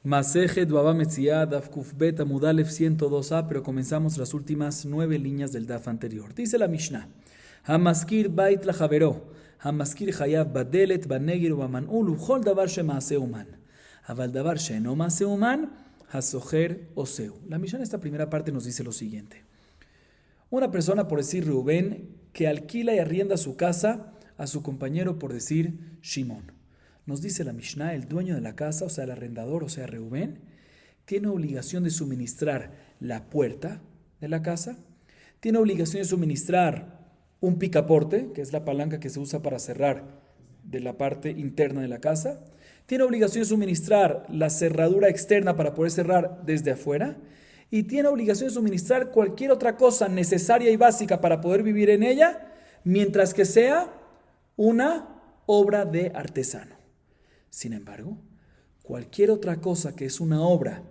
Masejet Baba Metzia, Daf Kuf Bet Amud Alef 102a, pero comenzamos las últimas 9 líneas del Daf anterior. Dice la Mishnah: Hamaskir Bait Lachavero, Hamaskir Hayav Badelet, Banegir, Bamanul, Uchol Davar Shemaase Uman. Aval Davar Sheno Maase Uman, Hasocher Oseu. La Mishnah en esta primera parte nos dice lo siguiente: una persona, por decir Rubén, que alquila y arrienda su casa a su compañero, por decir Shimón. Nos dice la Mishnah, el dueño de la casa, o sea, el arrendador, o sea, Reubén, tiene obligación de suministrar la puerta de la casa, tiene obligación de suministrar un picaporte, que es la palanca que se usa para cerrar de la parte interna de la casa, tiene obligación de suministrar la cerradura externa para poder cerrar desde afuera, y tiene obligación de suministrar cualquier otra cosa necesaria y básica para poder vivir en ella, mientras que sea una obra de artesano. Sin embargo, cualquier otra cosa que es una obra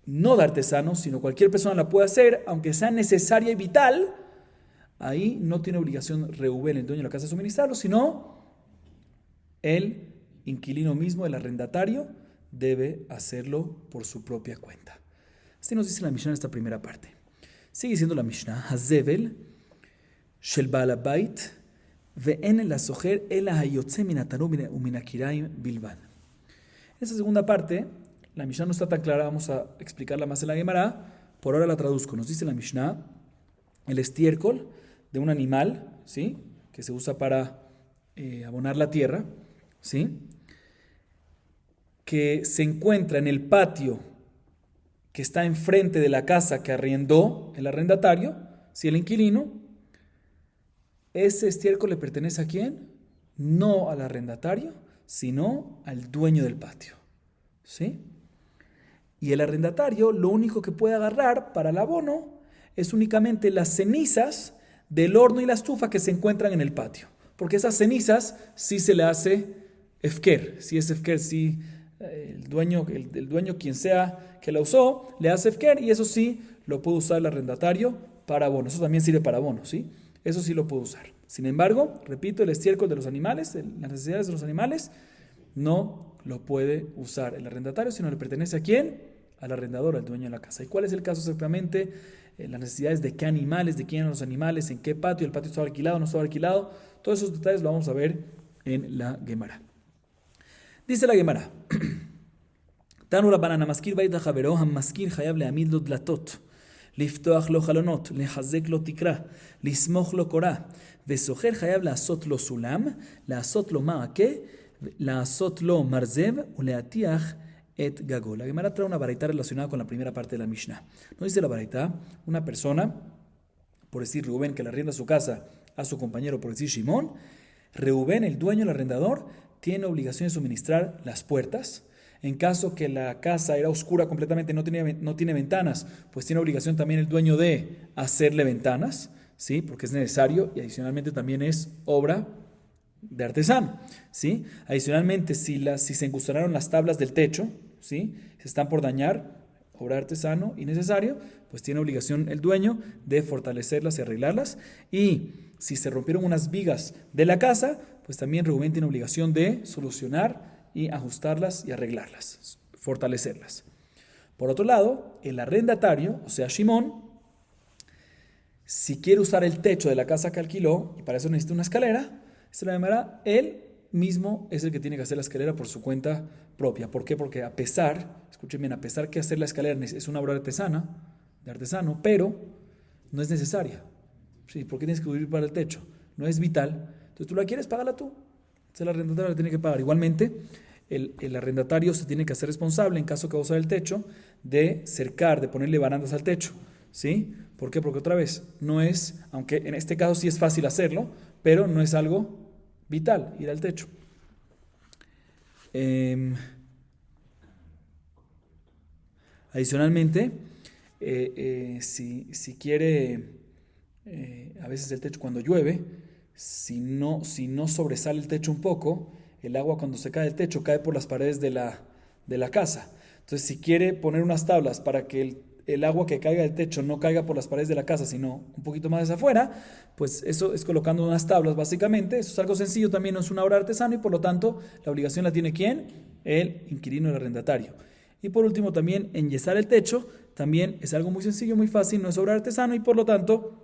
no de artesano, sino cualquier persona la puede hacer, aunque sea necesaria y vital, ahí no tiene obligación Reubén, el dueño de la casa, de suministrarlo, sino el inquilino mismo, el arrendatario, debe hacerlo por su propia cuenta. Así nos dice la Mishnah en esta primera parte. Sigue diciendo la Mishnah: Hazevel shel Baal Habait ve'en lasocher ela hayotze min hatarum umin hakiraim bilvad. En esta segunda parte, la Mishnah no está tan clara, vamos a explicarla más en la Gemara. Por ahora la traduzco. Nos dice la Mishnah: el estiércol de un animal, ¿sí?, que se usa para abonar la tierra, ¿sí?, que se encuentra en el patio que está enfrente de la casa que arrendó el arrendatario, ¿sí?, el inquilino. Ese estiércol le pertenece ¿a quién? No al arrendatario, sino al dueño del patio, ¿sí? Y el arrendatario lo único que puede agarrar para el abono es únicamente las cenizas del horno y la estufa que se encuentran en el patio, porque esas cenizas sí se le hace efker, si es efker, sí, el dueño quien sea que la usó, le hace efker, y eso sí lo puede usar el arrendatario para abono. Eso también sirve para abono, ¿sí? Eso sí lo puede usar. Sin embargo, repito, el estiércol de los animales, las necesidades de los animales, no lo puede usar el arrendatario, sino le pertenece ¿a quién? Al arrendador, al dueño de la casa. ¿Y cuál es el caso exactamente? Las necesidades de qué animales, de quién eran los animales, en qué patio, el patio estaba alquilado, no estaba alquilado. Todos esos detalles lo vamos a ver en la Gemara. Dice la Gemara: Tanu Rabbanan hamaskir bait lachavero hamaskir chayav le'amid lo dlatot, לפתוח לו חלונות, לחזק לו תקרה, לסמוך לו קורה, וסוחר חייב לעשות לו סולם, לעשות לו מעקה, לעשות לו מרזב ולהטיח את גגו. La Gemara trae una baraita relacionada con la primera parte de la Mishnah. Nos dice la baraita: una persona, por decir Rubén, que le arrienda su casa a su compañero, por decir Shimón, Rubén, el dueño, el arrendador, tiene obligación de suministrar las puertas. En caso que la casa era oscura completamente, no tiene ventanas, pues tiene obligación también el dueño de hacerle ventanas, ¿sí?, porque es necesario, y adicionalmente también es obra de artesano, ¿sí? Adicionalmente, si se engustaron las tablas del techo, ¿sí?, se están por dañar, obra de artesano y necesario, pues tiene obligación el dueño de fortalecerlas y arreglarlas. Y si se rompieron unas vigas de la casa, pues también Rubén tiene obligación de solucionar y ajustarlas y arreglarlas, fortalecerlas. Por otro lado, el arrendatario, o sea, Shimón, si quiere usar el techo de la casa que alquiló, y para eso necesita una escalera, se la llamará, él mismo es el que tiene que hacer la escalera por su cuenta propia. ¿Por qué? Porque a pesar, escuchen bien, a pesar que hacer la escalera es una obra artesana, de artesano, pero no es necesaria. Sí, ¿por qué tienes que subir para el techo? No es vital. Entonces tú la quieres, págala tú. El arrendatario la tiene que pagar. Igualmente, el arrendatario se tiene que hacer responsable, en caso que va a usar el techo, de cercar, de ponerle barandas al techo, ¿sí? ¿Por qué? Porque otra vez, no es, aunque en este caso sí es fácil hacerlo, pero no es algo vital ir al techo. Adicionalmente, si quiere, a veces el techo cuando llueve, si no sobresale el techo un poco, el agua cuando se cae del techo cae por las paredes de la casa. Entonces, si quiere poner unas tablas para que el agua que caiga del techo no caiga por las paredes de la casa, sino un poquito más hacia afuera, pues eso es colocando unas tablas básicamente. Eso es algo sencillo, también no es una obra artesana, y por lo tanto la obligación la tiene ¿quién? el inquilino, el arrendatario. Y por último también enyesar el techo, también es algo muy sencillo, muy fácil, no es obra artesano y por lo tanto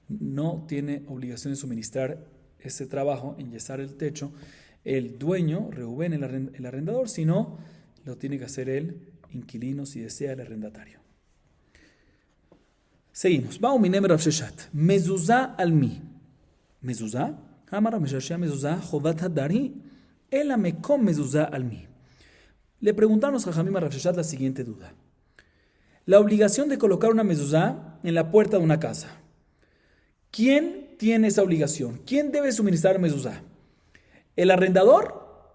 no tiene obligación de suministrar ese trabajo, enyesar el techo, el dueño, Reubén, el arrendador, sino lo tiene que hacer el inquilino si desea el arrendatario. Seguimos. Vamos, mi nombre es Rav Sheshat. Mezuzá al mi. Mezuzá. Amar Meshashia mezuzá. Jovat hadari. Ela mekom mezuzá al mi. Le preguntaron a Jajamim a Rav Sheshat la siguiente duda. La obligación de colocar una mezuzá en la puerta de una casa. ¿Quién tiene esa obligación? ¿Quién debe suministrar mezuzá? ¿El arrendador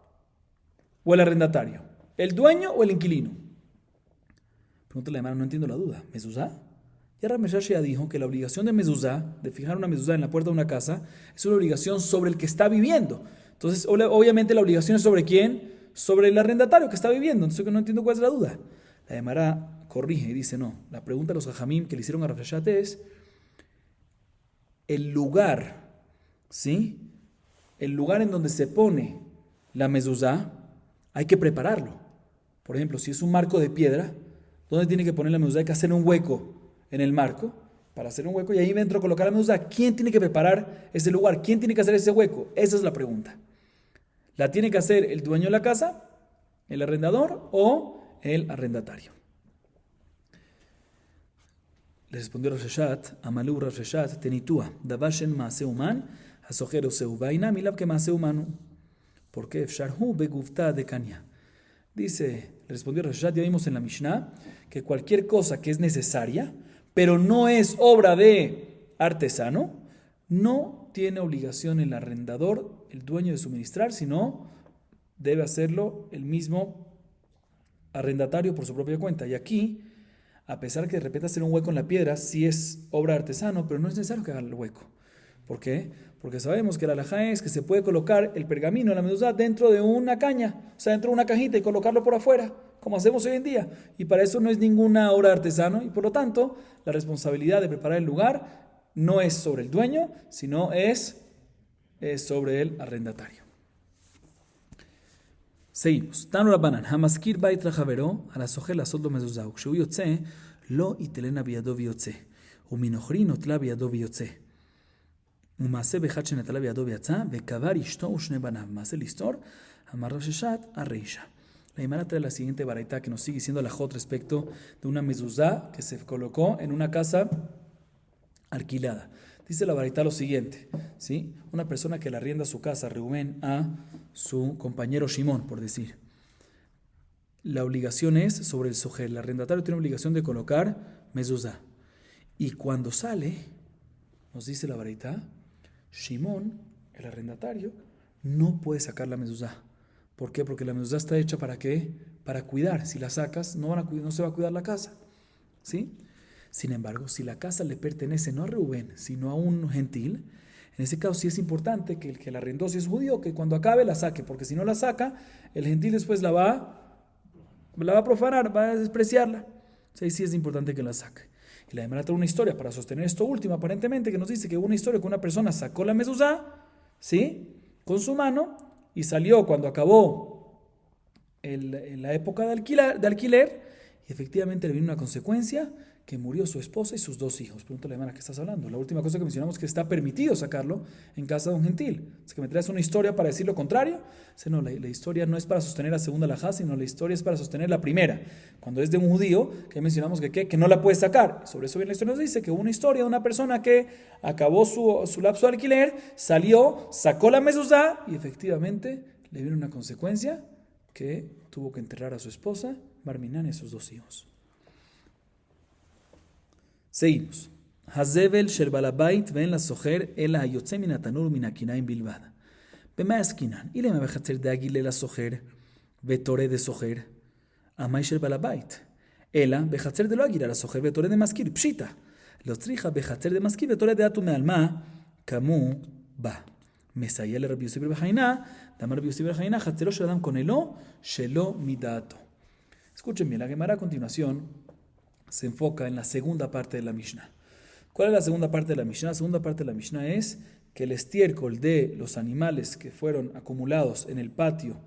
o el arrendatario? ¿El dueño o el inquilino? Pregúntale a la hermana, no entiendo la duda. ¿Mezuzá? Ya Rav Sheshat dijo que la obligación de mezuzá, de fijar una mezuzá en la puerta de una casa, es una obligación sobre el que está viviendo. Entonces, obviamente la obligación es sobre quién, sobre el arrendatario que está viviendo. Entonces, no entiendo cuál es la duda. La Gemara corrige y dice, no, la pregunta de los Jajamim que le hicieron a Rav Sheshat es el lugar, ¿sí? El lugar en donde se pone la mezuzá, hay que prepararlo. Por ejemplo, si es un marco de piedra, ¿dónde tiene que poner la mezuzá? Hay que hacer un hueco en el marco, para hacer un hueco y ahí dentro colocar la mezuzá. ¿Quién tiene que preparar ese lugar? ¿Quién tiene que hacer ese hueco? Esa es la pregunta. ¿La tiene que hacer el dueño de la casa, el arrendador o el arrendatario? Le respondió Rav Sheshat, Amalú Rav Sheshat, tenitúa, davashen maase human, asojero seu vaina, milab que maase humano. ¿Por qué? Fsharhu begufta de kanya. Dice, le respondió Rav Sheshat, ya vimos en la Mishnah, que cualquier cosa que es necesaria, pero no es obra de artesano, no tiene obligación el arrendador, el dueño de suministrar, sino debe hacerlo el mismo arrendatario por su propia cuenta. Y aquí, a pesar que de repente hacer un hueco en la piedra, sí es obra de artesano, pero no es necesario que haga el hueco. ¿Por qué? Porque sabemos que la halajá es que se puede colocar el pergamino, la mezuzá, dentro de una caña, o sea, dentro de una cajita y colocarlo por afuera, como hacemos hoy en día. Y para eso no es ninguna obra de artesano y por lo tanto la responsabilidad de preparar el lugar no es sobre el dueño, sino es sobre el arrendatario. Seguimos. Tanu Rabbanan, Hamaskir bait rachavero, a la sojel a soldo mezuzá, ukshu yotze, lo itelena biado viyotze, uminochri notla biado viyotze. ומעשה באחד שנטלה בידו ויצא, וקבר אשתו ושני בניו. מעשה לסתור, אמר רב ששת, הרישא. La Gemara trae la siguiente baraita que nos sigue diciendo la jot respecto de una mezuzá que se colocó en una casa alquilada. Dice la baraita lo siguiente, ¿sí? Una persona que le arrienda su casa, Reubén, a su compañero Shimón, por decir. La obligación es sobre el sojer. El arrendatario tiene obligación de colocar mezuzá. Y cuando sale, nos dice la baraita, Shimón, el arrendatario, no puede sacar la mezuzá. ¿Por qué? Porque la mezuzá está hecha ¿para qué? Para cuidar. Si la sacas, no se va a cuidar la casa. ¿Sí? Sin embargo, si la casa le pertenece no a Reubén, sino a un gentil, en ese caso sí es importante que el que la arrendó, si es judío, que cuando acabe la saque, porque si no la saca, el gentil después la va a profanar, va a despreciarla. O sea, sí es importante que la saque. Y la Gemara trae una historia para sostener esto último, aparentemente, que nos dice que hubo una historia que una persona sacó la mezuzá, ¿sí? Con su mano, y salió cuando acabó la época de alquiler, y efectivamente le vino una consecuencia, que murió su esposa y sus dos hijos. Pregúntale a la hermana, ¿qué estás hablando? La última cosa que mencionamos es que está permitido sacarlo en casa de un gentil. Es que me traes una historia para decir lo contrario. No, la historia no es para sostener la segunda halajá, sino la historia es para sostener la primera. Cuando es de un judío, que mencionamos que no la puede sacar. Sobre eso bien la historia nos dice que hubo una historia de una persona que acabó su lapso de alquiler, salió, sacó la mezuzá y efectivamente le vino una consecuencia que tuvo que enterrar a su esposa, Barminan, y a sus dos hijos. Seguimos. Hazevel shel balabait ven la sojer el hayotze min atanur min akinaim bilbad. Bema askinan. Y le me bachatzer de agile la sojer vetore de sojer amay shel balabait. Ela bachatzer de lo agira la sojer vetore de maskir pshita. Lo trija bachatzer de maskir vetore de atume alma kamu ba. Mesaya le Rabbi Yosef ber Jaina, damar Rabbi Yosef ber Jaina chatzero shel adam con elo shelo midato. Escuchen bien, la Gemara a continuación se enfoca en la segunda parte de la Mishnah. ¿Cuál es la segunda parte de la Mishnah? La segunda parte de la Mishnah es que el estiércol de los animales que fueron acumulados en el patio,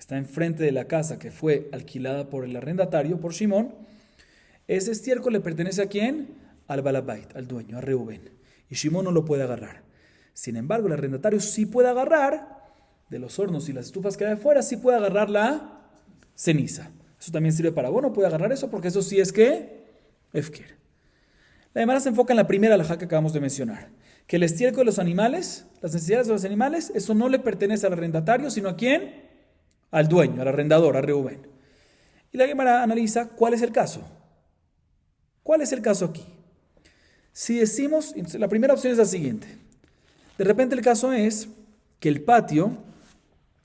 que está enfrente de la casa que fue alquilada por el arrendatario, por Shimón, ese estiércol le pertenece ¿a quién? Al Balabait, al dueño, a Reubén. Y Shimón no lo puede agarrar. Sin embargo, el arrendatario sí puede agarrar de los hornos y las estufas que hay afuera, sí puede agarrar la ceniza. Eso también sirve para abono, puede agarrar eso porque eso sí es que Efker. La demás se enfoca en la primera alajá que acabamos de mencionar, que el estiércol de los animales, las necesidades de los animales, eso no le pertenece al arrendatario, sino ¿a quién? Al dueño, al arrendador, a Reubén. Y la Gemara analiza cuál es el caso. ¿Cuál es el caso aquí? Si decimos, la primera opción es la siguiente. De repente el caso es que el patio,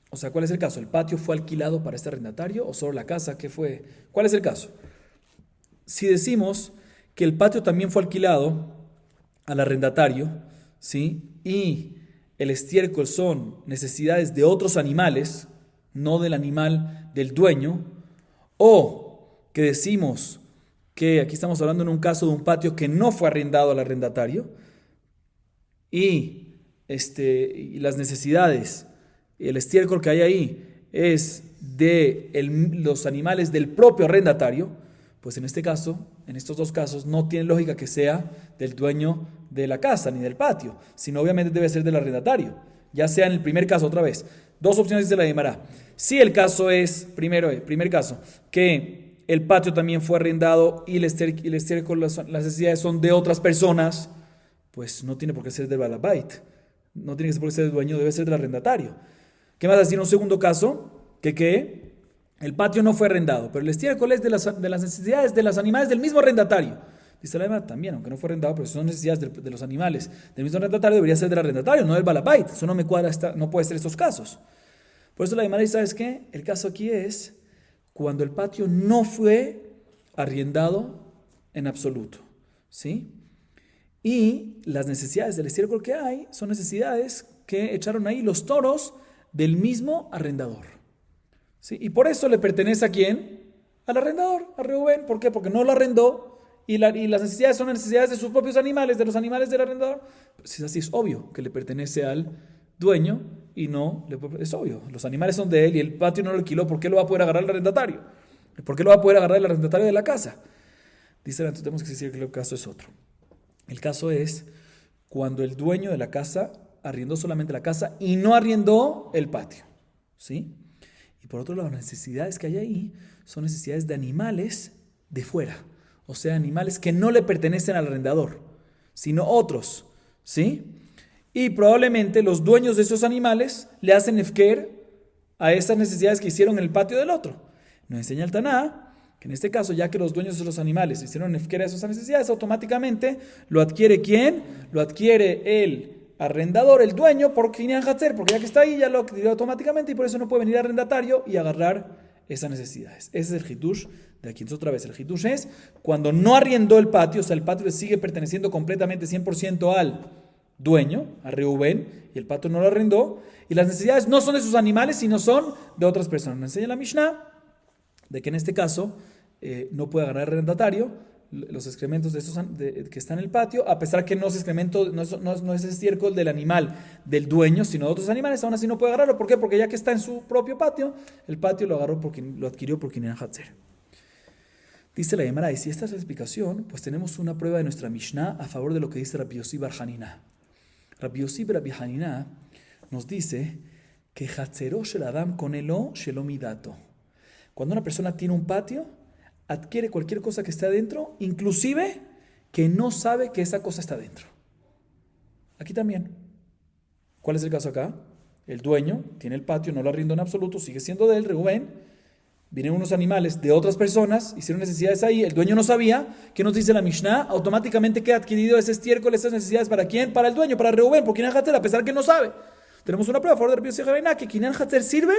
o sea, ¿cuál es el caso? ¿El patio fue alquilado para este arrendatario o solo la casa? ¿Qué fue? ¿Cuál es el caso? Si decimos que el patio también fue alquilado al arrendatario, ¿sí? Y el estiércol son necesidades de otros animales, no del animal del dueño, o que decimos que aquí estamos hablando en un caso de un patio que no fue arrendado al arrendatario y las necesidades, el estiércol que hay ahí es de los animales del propio arrendatario, pues en este caso, en estos dos casos, no tiene lógica que sea del dueño de la casa ni del patio, sino obviamente debe ser del arrendatario, ya sea en el primer caso otra vez. Dos opciones dice la Gemara. Si el caso es, primer caso, que el patio también fue arrendado y el estiércol, las necesidades son de otras personas, pues no tiene por qué ser del balabait, no tiene por qué ser del dueño, debe ser del arrendatario. ¿Qué más decir en un segundo caso? Que el patio no fue arrendado, pero el estiércol es de las necesidades de los animales del mismo arrendatario. Dice la Gemara también, aunque no fue arrendado, pero si son necesidades de los animales del mismo arrendatario, debería ser del arrendatario, no del balabait. Eso no me cuadra, no puede ser estos casos. Por eso la Gemara dice, ¿sabes qué? El caso aquí es cuando el patio no fue arrendado en absoluto, ¿sí? Y las necesidades del estiércol que hay son necesidades que echaron ahí los toros del mismo arrendador, ¿sí? Y por eso le pertenece ¿a quién? Al arrendador, a Reubén. ¿Por qué? Porque no lo arrendó y las necesidades son las necesidades de sus propios animales, de los animales del arrendador. Pues si es así, es obvio que le pertenece al dueño y no, es obvio, los animales son de él y el patio no lo alquiló, ¿por qué lo va a poder agarrar el arrendatario? ¿Por qué lo va a poder agarrar el arrendatario de la casa? Dice, entonces tenemos que decir que el caso es otro. El caso es cuando el dueño de la casa arriendó solamente la casa y no arriendó el patio, ¿sí? Y por otro lado, las necesidades que hay ahí son necesidades de animales de fuera, o sea, animales que no le pertenecen al arrendador, sino otros, ¿sí? Y probablemente los dueños de esos animales le hacen efker a esas necesidades que hicieron en el patio del otro. Nos enseña el Taná que en este caso, ya que los dueños de los animales hicieron efker a esas necesidades, automáticamente lo adquiere ¿quién? Lo adquiere el arrendador, el dueño, por Kinyan Hatzer, porque ya que está ahí ya lo adquirió automáticamente y por eso no puede venir arrendatario y agarrar esas necesidades. Ese es el hitush de aquí. Entonces otra vez, el hitush es cuando no arriendó el patio, o sea, el patio le sigue perteneciendo completamente 100% al dueño, a Reubén, y el patio no lo arrendó, y las necesidades no son de sus animales, sino son de otras personas. Nos enseña la Mishnah de que en este caso no puede agarrar el arrendatario los excrementos que están en el patio, a pesar que no es excremento, no es estiércol del animal del dueño, sino de otros animales, aún así no puede agarrarlo. ¿Por qué? Porque ya que está en su propio patio, el patio lo agarró porque lo adquirió por Kinyan Hatzer. Dice la Gemara, y si esta es la explicación, pues tenemos una prueba de nuestra Mishnah a favor de lo que dice Rabbi Yossi bar Hanina. Rabbi Yossi bar Hanina nos dice que Hatzero shel Adam konelo shelo midato. Cuando una persona tiene un patio, adquiere cualquier cosa que esté adentro, inclusive que no sabe que esa cosa está adentro. Aquí también. ¿Cuál es el caso acá? El dueño tiene el patio, no lo arriendo en absoluto, sigue siendo de él, Reubén. Vienen unos animales de otras personas, hicieron necesidades ahí, el dueño no sabía. ¿Qué nos dice la Mishnah? Automáticamente queda adquirido ese estiércol, esas necesidades, ¿para quién? Para el dueño, para Reubén, por Kinyan Hatzer, a pesar que no sabe. Tenemos una prueba a favor de Rabbi Yossi bar Hanina que Kinyan Hatzer sirve,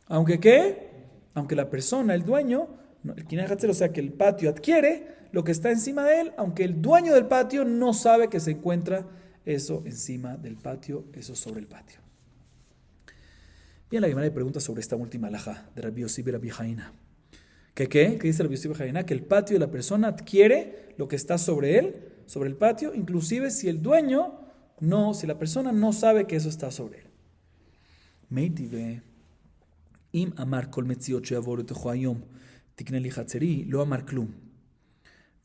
aunque ¿qué? Aunque la persona, el dueño, el Kinyan Hatzer, o sea que el patio adquiere lo que está encima de él, aunque el dueño del patio no sabe que se encuentra eso encima del patio, eso sobre el patio. Bien, la Gemara le pregunta sobre esta última alajá de Rabbi Yossi bar Hanina. ¿Qué? ¿Qué dice Rabbi Yossi bar Hanina? Que el patio de la persona adquiere lo que está sobre él, sobre el patio, inclusive si el dueño si la persona no sabe que eso está sobre él. Meitive, Im amar kol metziot she'avor etcho hayom tikne li chatzeri, lo amar klum.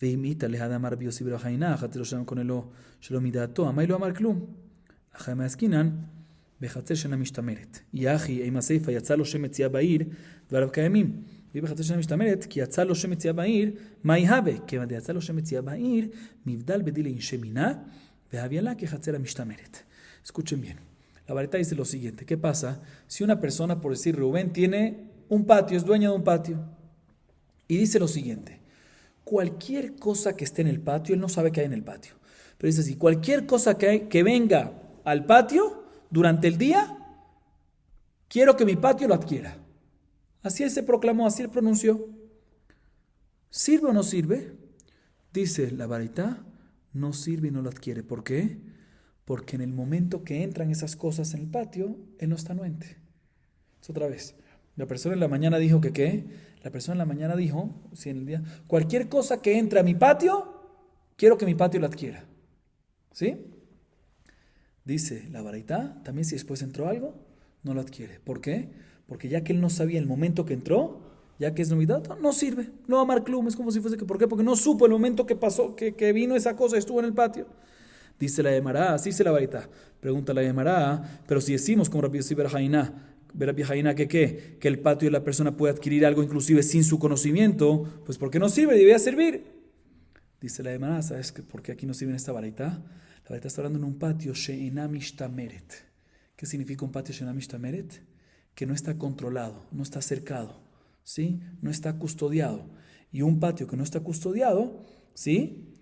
ואם איתה להד אמר רבי יוסי בר חיינה, חצר שלם קונה לו שלא מדעתו, אמי לא אמר כלום. אחרי מעסקינן, בחצר שאינה משתמרת. יחי, אם הסיפה יצא לו שם מציאה בעיר, דבריו קיימים. והיא בחצר שאינה משתמרת, כי יצא לו שם מציאה בעיר, מה יהווה? כיוון יצא לו שם מציאה בעיר, מבדל בדילי אינשי מינה, והביא לה כחצר המשתמרת. Escuchen bien. La varita dice lo siguiente. ¿Qué pasa si una persona, por decir Rubén, tiene un patio, es dueño de un patio? Y dice lo siguiente. Cualquier cosa que esté en el patio, él no sabe qué hay en el patio. Pero dice así, cualquier cosa que venga al patio durante el día, quiero que mi patio lo adquiera. Así él se proclamó, así él pronunció. ¿Sirve o no sirve? Dice la varita, no sirve y no lo adquiere. ¿Por qué? Porque en el momento que entran esas cosas en el patio, él no está anuente. Es otra vez. La persona en la mañana dijo que ¿qué? La persona en la mañana dijo, si en el día, cualquier cosa que entre a mi patio, quiero que mi patio lo adquiera. ¿Sí? Dice la baraita, también si después entró algo, no lo adquiere. ¿Por qué? Porque ya que él no sabía el momento que entró, ya que es novedad, no sirve. No amar clum, es como si fuese que, ¿por qué? Porque no supo el momento que pasó, que vino esa cosa y estuvo en el patio. Dice la Gemara, así dice la baraita. Pregunta la Gemara, pero si decimos como Rabbi Yossi bar Jaina, que el patio de la persona puede adquirir algo inclusive sin su conocimiento, pues ¿por qué no sirve? Debería servir. Dice la Gemara, ¿sabes por qué aquí no sirve en esta baraita? La baraita está hablando en un patio she'ena mishtameret. ¿Qué significa un patio she'ena mishtameret? Que no está controlado, no está cercado, ¿sí? No está custodiado. Y un patio que no está custodiado, ¿sí?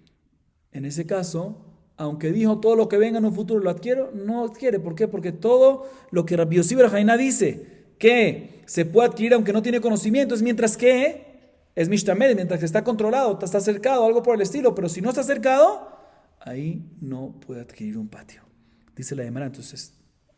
En ese caso, aunque dijo todo lo que venga en un futuro lo adquiero, no adquiere. ¿Por qué? Porque todo lo que Rabbi Yossi bar Jaina dice que se puede adquirir aunque no tiene conocimiento es mientras que es mishtamer, mientras que está controlado, está cercado, algo por el estilo. Pero si no está cercado, ahí no puede adquirir un patio. Dice la Gemara. Entonces,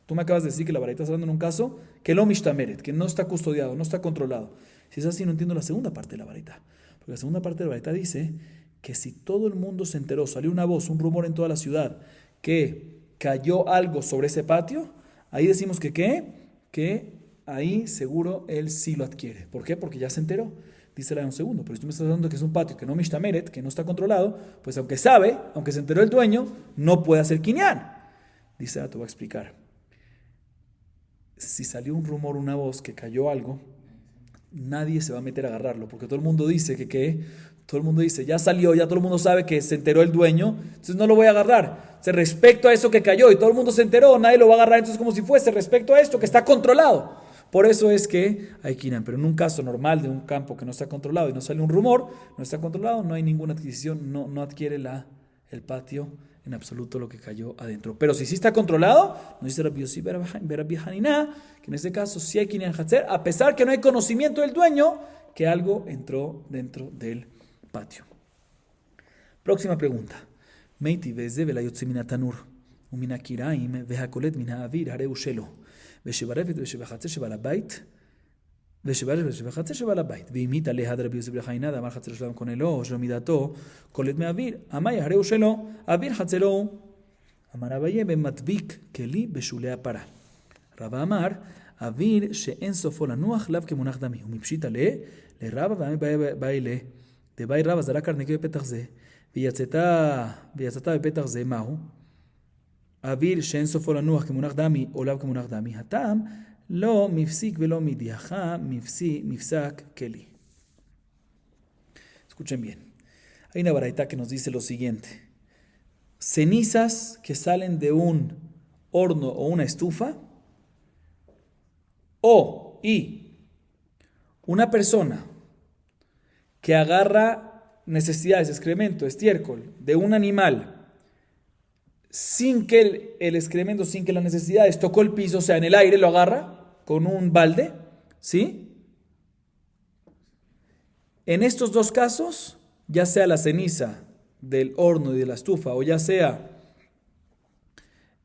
tú me acabas de decir que la baraita está hablando en un caso que lo mishtameret, que no está custodiado, no está controlado. Si es así, no entiendo la segunda parte de la baraita. Porque la segunda parte de la baraita dice que si todo el mundo se enteró, salió una voz, un rumor en toda la ciudad, que cayó algo sobre ese patio, ahí decimos que ¿qué? Que ahí seguro él sí lo adquiere. ¿Por qué? Porque ya se enteró. Dice la de un segundo, pero si tú me estás dando que es un patio que no mishtameret, que no está controlado, pues aunque sabe, aunque se enteró el dueño, no puede hacer kinyan. Dice, te voy a explicar. Si salió un rumor, una voz, que cayó algo, nadie se va a meter a agarrarlo, porque todo el mundo dice todo el mundo dice, ya salió, ya todo el mundo sabe que se enteró el dueño, entonces no lo voy a agarrar. Entonces, respecto a eso que cayó y todo el mundo se enteró, nadie lo va a agarrar, entonces como si fuese respecto a esto que está controlado. Por eso es que hay quinan, pero en un caso normal de un campo que no está controlado y no sale un rumor, no está controlado, no hay ninguna adquisición, no adquiere el patio en absoluto lo que cayó adentro. Pero si sí está controlado, nos dice Rabbi Yossi bar Jaina, que en este caso sí hay kinyan hatzer, a pesar que no hay conocimiento del dueño que algo entró dentro del patio. Próxima pregunta. Meiti veze velayotze min hatanur umin hakiraim vehakolet min ha'avir hareu shelo ושברפת ושבחצר שבעל הבית ושברפת ושבחצר שבעל הבית והמיתה להד רבי יוסי בר חיינה דאמר חצר שלום קונה לו שלא מידתו קולט מאוויר אמי הרי הוא שלו אוויר חצרו אמר אביי במדביק כלי בשולי הפרה רבא אמר אוויר שאין סופו לנוח לאו כמונח דמי ומפשיטה לרבא ועמי באי דבאי רבא זרק ארנקי בפתח זה ויצאתה בפתח זה מהו אוויר שאין סופו לנוח כמונח דמי או לאו כמונח דמי, הטעם לא מפסיק ולא מדיחה מפסק כלי. Escuchen bien. Hay una baraita que nos dice lo siguiente. Cenizas que salen de un horno o una estufa y una persona que agarra necesidades, excremento, estiércol de un animal sin que el excremento, sin que las necesidades tocó el piso, o sea, en el aire lo agarra con un balde, ¿sí? En estos dos casos, ya sea la ceniza del horno y de la estufa, o ya sea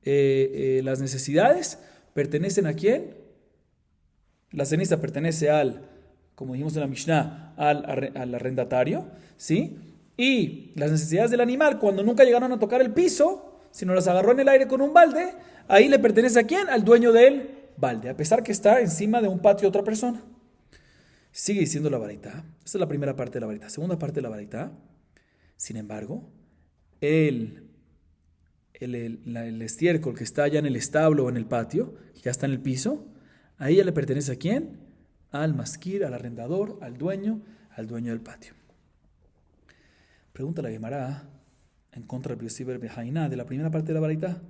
las necesidades, ¿pertenecen a quién? La ceniza pertenece como dijimos en la Mishnah, al arrendatario, ¿sí? Y las necesidades del animal, cuando nunca llegaron a tocar el piso, sino las agarró en el aire con un balde, ahí le pertenece a quién? Al dueño del balde, a pesar que está encima de un patio de otra persona. Sigue diciendo la baraita. Esta es la primera parte de la baraita. Segunda parte de la baraita. Sin embargo, el estiércol que está allá en el establo o en el patio, ya está en el piso, ahí ya le pertenece ¿a quién? Al maskir, al arrendador, al dueño del patio. Pregunta la Gemara en contra de Rabbi Yossi bar Behaina de la primera parte de la baraita.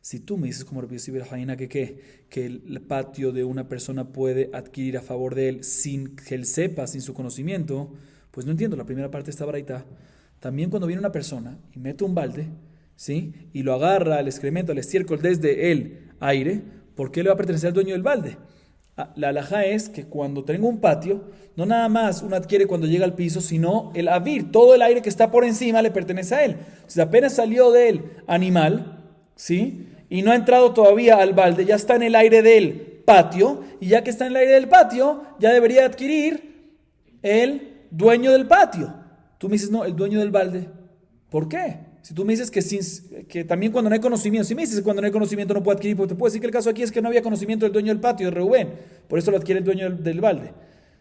Si tú me dices como Rabbi Yossi bar Behaina que el patio de una persona puede adquirir a favor de él sin que él sepa, sin su conocimiento, pues no entiendo la primera parte de esta baraita. También cuando viene una persona y mete un balde, ¿sí? Y lo agarra al excremento, al estiércol desde el aire, ¿por qué le va a pertenecer al dueño del balde? La halajá es que cuando tengo un patio, no nada más uno adquiere cuando llega al piso, sino el avir, todo el aire que está por encima le pertenece a él. Entonces apenas salió del animal, ¿sí? Y no ha entrado todavía al balde, ya está en el aire del patio, y ya que está en el aire del patio, ya debería adquirir el dueño del patio. Tú me dices, no, el dueño del balde. ¿Por qué? Si tú me dices que también cuando no hay conocimiento, si me dices que cuando no hay conocimiento no puede adquirir, pues te puedo decir que el caso aquí es que no había conocimiento del dueño del patio, de Reubén, por eso lo adquiere el dueño del balde,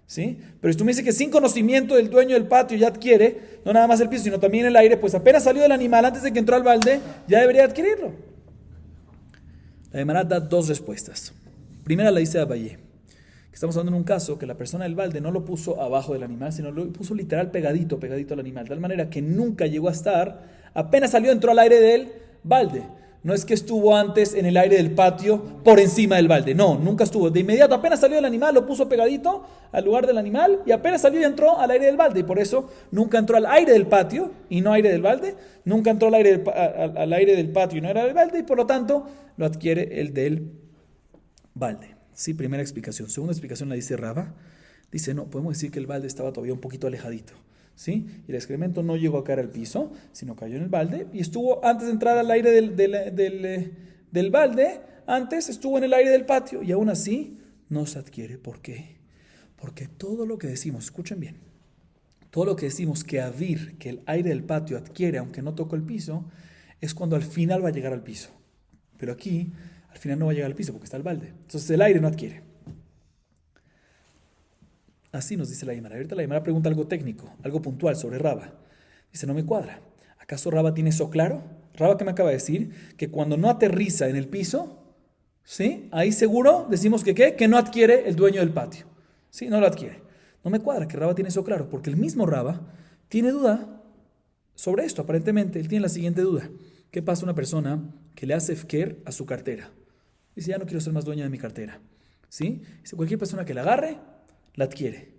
¿sí? Pero si tú me dices que sin conocimiento del dueño del patio ya adquiere, no nada más el piso, sino también el aire, pues apenas salió del animal, antes de que entró al balde, ya debería adquirirlo. La Gemara da dos respuestas. Primera la dice Abayé, que estamos hablando en un caso que la persona del balde no lo puso abajo del animal, sino lo puso literal pegadito al animal, de tal manera que nunca llegó a estar. Apenas salió, entró al aire del balde. No es que estuvo antes en el aire del patio por encima del balde. No, nunca estuvo. De inmediato, apenas salió del animal, lo puso pegadito al lugar del animal y apenas salió y entró al aire del balde. Y por eso nunca entró al aire del patio y no aire del balde. Nunca entró al aire del patio y no era del balde. Y por lo tanto, lo adquiere el del balde. Sí, primera explicación. Segunda explicación la dice Rava. Dice, no, podemos decir que el balde estaba todavía un poquito alejadito. ¿Sí? Y el excremento no llegó a caer al piso, sino cayó en el balde y estuvo antes de entrar al aire del balde, antes estuvo en el aire del patio y aún así no se adquiere. ¿Por qué? Porque todo lo que decimos, escuchen bien, todo lo que decimos que el aire del patio adquiere aunque no tocó el piso, es cuando al final va a llegar al piso. Pero aquí al final no va a llegar al piso porque está el balde. Entonces el aire no adquiere. Así nos dice la Gemara. Ahorita la Gemara pregunta algo técnico, algo puntual sobre Rava. Dice, no me cuadra. ¿Acaso Rava tiene eso claro? Rava que me acaba de decir que cuando no aterriza en el piso, ¿sí? Ahí seguro decimos que ¿qué? Que no adquiere el dueño del patio. ¿Sí? No lo adquiere. No me cuadra que Rava tiene eso claro, porque el mismo Rava tiene duda sobre esto. Aparentemente, él tiene la siguiente duda. ¿Qué pasa a una persona que le hace fker a su cartera? Dice, ya no quiero ser más dueña de mi cartera. ¿Sí? Dice, cualquier persona que la agarre, la adquiere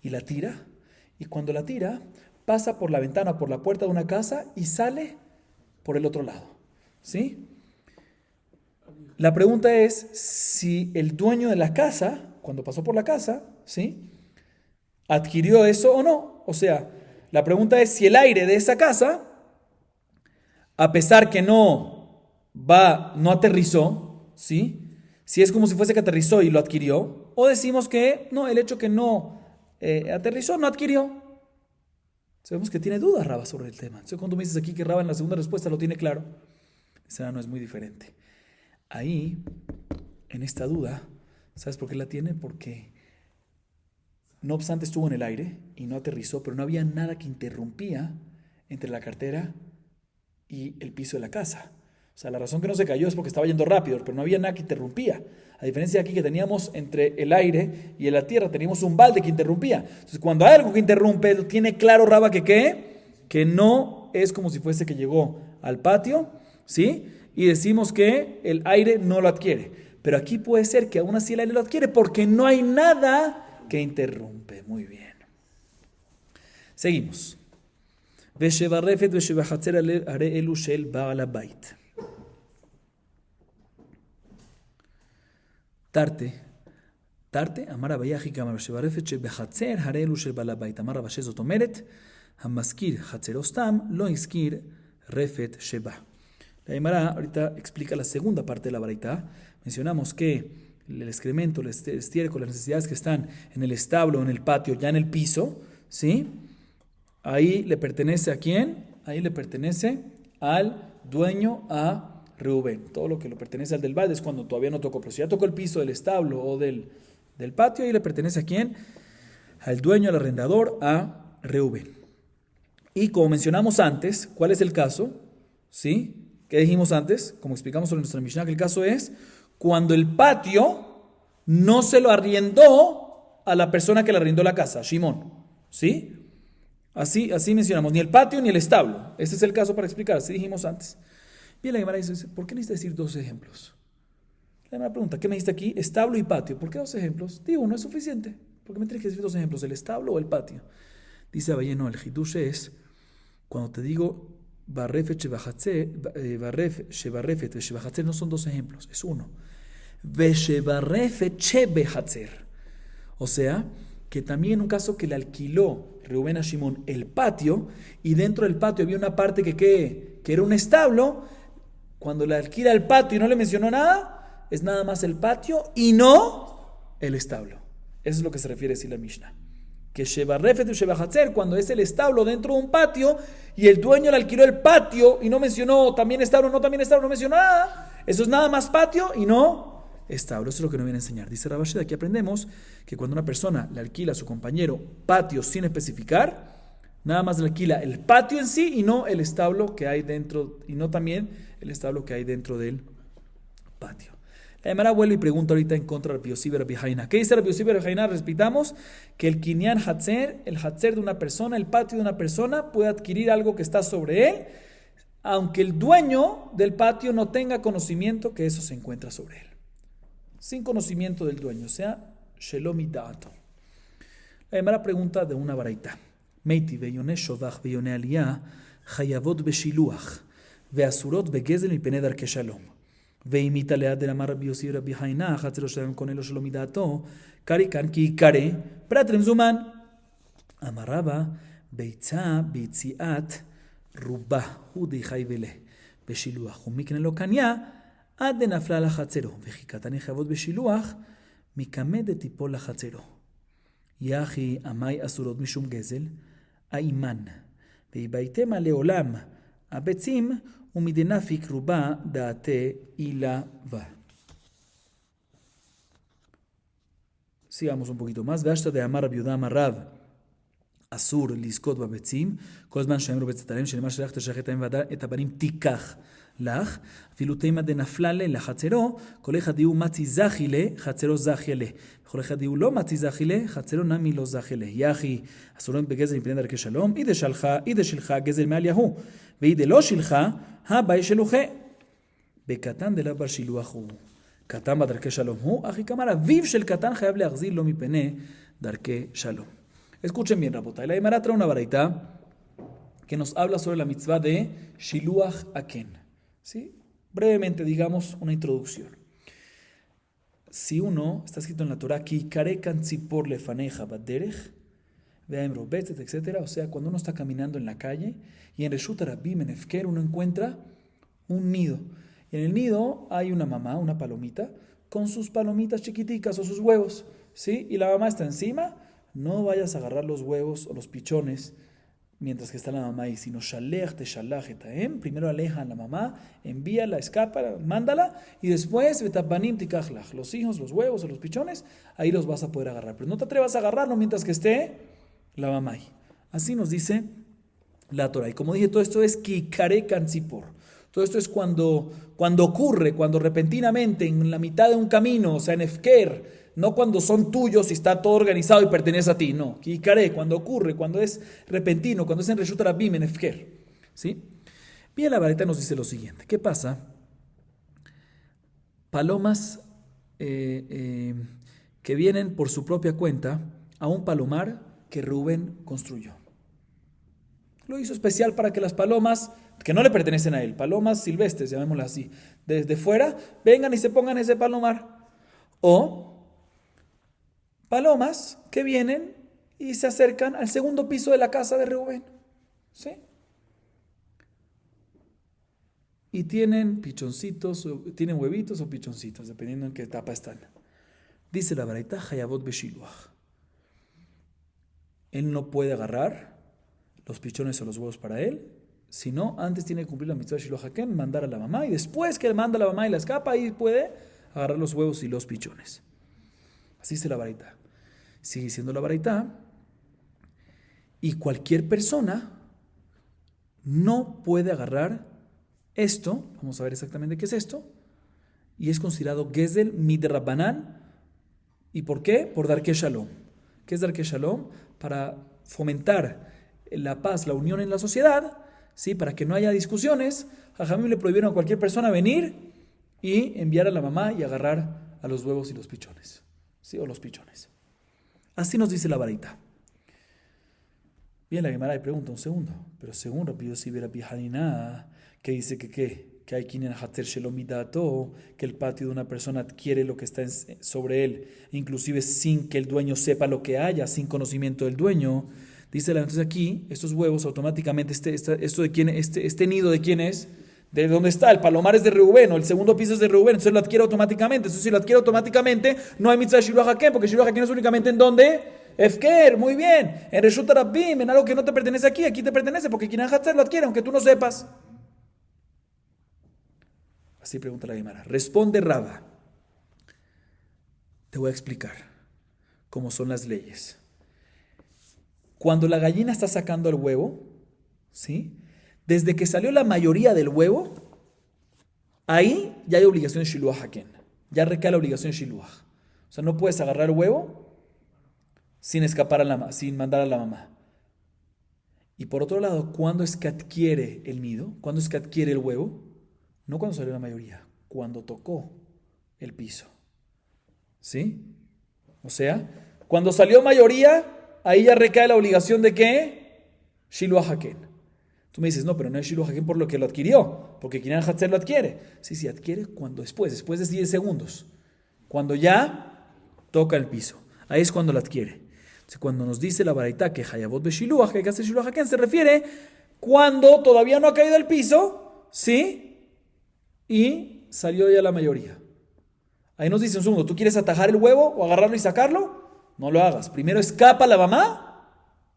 y la tira, y cuando la tira pasa por la ventana, por la puerta de una casa y sale por el otro lado, ¿sí? La pregunta es si el dueño de la casa, cuando pasó por la casa, ¿sí? adquirió eso o no. O sea, la pregunta es si el aire de esa casa, a pesar que no aterrizó, ¿sí? Si es como si fuese que aterrizó y lo adquirió, o decimos que no, el hecho que no aterrizó no adquirió. Sabemos que tiene dudas Rava sobre el tema. Entonces, cuando me dices aquí que Rava en la segunda respuesta lo tiene claro, esa no es muy diferente. Ahí, en esta duda, ¿sabes por qué la tiene? Porque no obstante estuvo en el aire y no aterrizó, pero no había nada que interrumpía entre la cartera y el piso de la casa. O sea, la razón que no se cayó es porque estaba yendo rápido, pero no había nada que interrumpía. A diferencia de aquí que teníamos entre el aire y la tierra, teníamos un balde que interrumpía. Entonces, cuando hay algo que interrumpe, tiene claro Rava que no es como si fuese que llegó al patio, ¿sí? Y decimos que el aire no lo adquiere. Pero aquí puede ser que aún así el aire lo adquiere porque no hay nada que interrumpe. Muy bien. Seguimos. Veshebarefet veshebahatzer are elu shel baal habait. תרתי, אמר רבי יחי כאמר שברפת שבחצר הרי אלו של בעל הבית. אמר רבא שזאת אומרת, המזכיר חצרו סתם, לא הזכיר רפת שבה. La Gemara ahorita explica la segunda parte de la baraita. Mencionamos que el excremento, el estiércol, las necesidades que están en el establo, en el patio, ya en el piso, ¿sí? Ahí le pertenece ¿a quién? Ahí le pertenece al dueño, Reuben. Todo lo que le pertenece al del balde es cuando todavía no tocó. Pero si ya tocó el piso del establo o del patio, ahí le pertenece a quién? Al dueño, al arrendador, a Reuben. Y como mencionamos antes, ¿cuál es el caso? ¿Sí? ¿Qué dijimos antes? Como explicamos sobre nuestra Mishnah, que el caso es cuando el patio no se lo arriendó a la persona que le arrendó la casa, Shimón. ¿Sí? Así mencionamos, ni el patio ni el establo. Este es el caso para explicar, así dijimos antes. Bien, la Gemara dice, ¿por qué necesitas decir dos ejemplos? La Gemara pregunta, ¿qué me dijiste aquí? Establo y patio. ¿Por qué dos ejemplos? Digo, uno es suficiente. ¿Por qué me tienes que decir dos ejemplos? ¿El establo o el patio? Dice Abaye, no, el hidush es, cuando te digo barrefet shebarrefet shebahatzer, no son dos ejemplos, es uno. Veshebarrefet shebehatzer. O sea, que también en un caso que le alquiló Reuben a Shimón el patio, y dentro del patio había una parte que era un establo, cuando le alquila el patio y no le mencionó nada, es nada más el patio y no el establo. Eso es lo que se refiere a decir la Mishnah. Que Shebarrefet y Shebahatzer, cuando es el establo dentro de un patio y el dueño le alquiló el patio y no mencionó también establo, no mencionó nada, eso es nada más patio y no establo. Eso es lo que nos viene a enseñar. Dice Rav Ashi, aquí aprendemos que cuando una persona le alquila a su compañero patio sin especificar, nada más le alquila el patio en sí y no el establo que hay dentro, y no también el establo que hay dentro del patio. La Gemara vuelve y pregunta ahorita en contra de Rabbi Yossi ben Rabbi Haina. ¿Qué dice Rabbi Yossi ben Rabbi Haina? Repitamos que el kinyan hatzer, el hatzer de una persona, el patio de una persona, puede adquirir algo que está sobre él, aunque el dueño del patio no tenga conocimiento que eso se encuentra sobre él. Sin conocimiento del dueño, o sea, shelomi da'ato. La Gemara pregunta de una baraita. Meiti veyone shovach veyone aliyah chayavot beshiluach veasurot begezel mipene darke shalom. ואימית ליד דאמר רבי יוסי רבי חיינה, חצרו שלהם קונה לו שלא מדעתו, קרי כאן כי יקרא פרט למזומן. אמר רבא, ביצה ביציאת רובה, הוא די חי ולה, בשילוח, ומקנה לו קניה, עד דנפלה לחצרו, וכי קטני חייבות בשילוח, מקמא דתיפול לחצרו. יחי עמי אסורות משום גזל, האימן, ויבייתמה לעולם הביצים, ומדנפיק רובה דעתה אילבה. Sigamos un poquito más. Veashta de Amar Rabbi Yehuda Amar Rav אסור לזכות בביצים, כל זמן שהם רובץ את הלם, שנאמר שלך תשלח את הבנים תיקח לך, אפילו תימא דנפלה לה לחצרו, כל אחד יהיו מצי זכי לה, חצרו זכי לה. וכל אחד יהיו לא מצי זכי לה, חצרו נמי לא זכי לה. יחי אסורים בגזל מפני דרכי שלום, אידה שלך גזל מעל יהו, ואידה לא שלך, הבאי שלוחה. בקטן דלאו בר שילוח הוא. קטן בדרכי שלום הוא, אחי כמר אביו של קטן חייב להחזיר לו מפני דרכי שלום. Escuchen bien, Rabotay. La Gemara trae una baraita que nos habla sobre la mitzvah de Shiluach Aken. ¿Sí? Brevemente, digamos, una introducción. Si uno, está escrito en la Torah, Ki karekan tzipor lefaneja baderech, ve'emro betzet, etc. O sea, cuando uno está caminando en la calle y en Reshut Rabim, en Efker, uno encuentra un nido. Y en el nido hay una mamá, una palomita, con sus palomitas chiquiticas o sus huevos. ¿Sí? Y la mamá está encima. No vayas a agarrar los huevos o los pichones mientras que está la mamá ahí, sino shalech te shalach etaem. Primero aleja a la mamá, envíala, escapa, mándala, y después vetapanim tikachlach. Los hijos, los huevos o los pichones, ahí los vas a poder agarrar. Pero no te atrevas a agarrarlo mientras que esté la mamá ahí. Así nos dice la Torah. Y como dije, todo esto es kikare kanzipor. Todo esto es cuando ocurre, cuando repentinamente en la mitad de un camino, o sea, en Efker, no cuando son tuyos y está todo organizado y pertenece a ti, no. Kikare, cuando ocurre, cuando es repentino, cuando es en Reshut Rabim, en Efker. ¿Sí? Bien, la varita nos dice lo siguiente. ¿Qué pasa? Palomas que vienen por su propia cuenta a un palomar que Rubén construyó. Lo hizo especial para que las palomas, que no le pertenecen a él, palomas silvestres, llamémoslas así, desde fuera, vengan y se pongan en ese palomar. O palomas que vienen y se acercan al segundo piso de la casa de Reuben. ¿Sí? Y tienen pichoncitos, tienen huevitos o pichoncitos, dependiendo en qué etapa están. Dice la baraita, Hayavot Beshiluach. Él no puede agarrar los pichones o los huevos para él, Si no, antes tiene que cumplir la mitzvah de Shiloh Haken, mandar a la mamá, y después que manda a la mamá y la escapa, ahí puede agarrar los huevos y los pichones. Así dice la baraita. Sigue siendo la baraita. Y cualquier persona no puede agarrar esto. Vamos a ver exactamente qué es esto. Y es considerado Gezel Midrabanan. ¿Y por qué? Por Darkei Shalom. ¿Qué es Darkei Shalom? Para fomentar la paz, la unión en la sociedad, ¿sí? Para que no haya discusiones. Jajamim le prohibieron a cualquier persona venir y enviar a la mamá y agarrar a los huevos y los pichones, ¿sí? O los pichones. Así nos dice la baraita. Bien, la Gemara le pregunta un segundo, pero según Rabbi Yossi ben Rabbi Hanina, que dice que hay quien en Hatzer Shelomidato, que el patio de una persona adquiere lo que está sobre él, inclusive sin que el dueño sepa lo que haya, sin conocimiento del dueño. Dice entonces aquí, estos huevos automáticamente, este nido de quién es, de dónde está, el palomar es de Reubén, o el segundo piso es de Reubén, entonces lo adquiere automáticamente. Entonces si lo adquiere automáticamente, no hay mitzvah de Shiloh Haken, porque Shiloh Haken es únicamente en ¿dónde? Efker, muy bien, en Reshut Rabbim, en algo que no te pertenece aquí te pertenece, porque quien Hatzer lo adquiere, aunque tú no sepas. Así pregunta la Gemara. Responde Raba. Te voy a explicar cómo son las leyes. Cuando la gallina está sacando el huevo, ¿sí? Desde que salió la mayoría del huevo, ahí ya hay obligación de Shiluah Haken. Ya recae la obligación de Shiluah. O sea, no puedes agarrar el huevo sin sin mandar a la mamá. Y por otro lado, ¿cuándo es que adquiere el nido? ¿Cuándo es que adquiere el huevo? No cuando salió la mayoría, cuando tocó el piso. ¿Sí? O sea, cuando salió mayoría, ahí ya recae la obligación de ¿qué? Shiluah Haken. Tú me dices, no, pero no es Shiluah Haken por lo que lo adquirió, porque Kinyan Hatzer lo adquiere. Sí, adquiere cuando después de 10 segundos. Cuando ya toca el piso. Ahí es cuando lo adquiere. Entonces, cuando nos dice la baraita que Hayabot be Shiluah, que hay que hacer Shiluah Haken, se refiere cuando todavía no ha caído el piso, ¿sí? Y salió ya la mayoría. Ahí nos dice un segundo, ¿tú quieres atajar el huevo o agarrarlo y sacarlo? No lo hagas. Primero escapa la mamá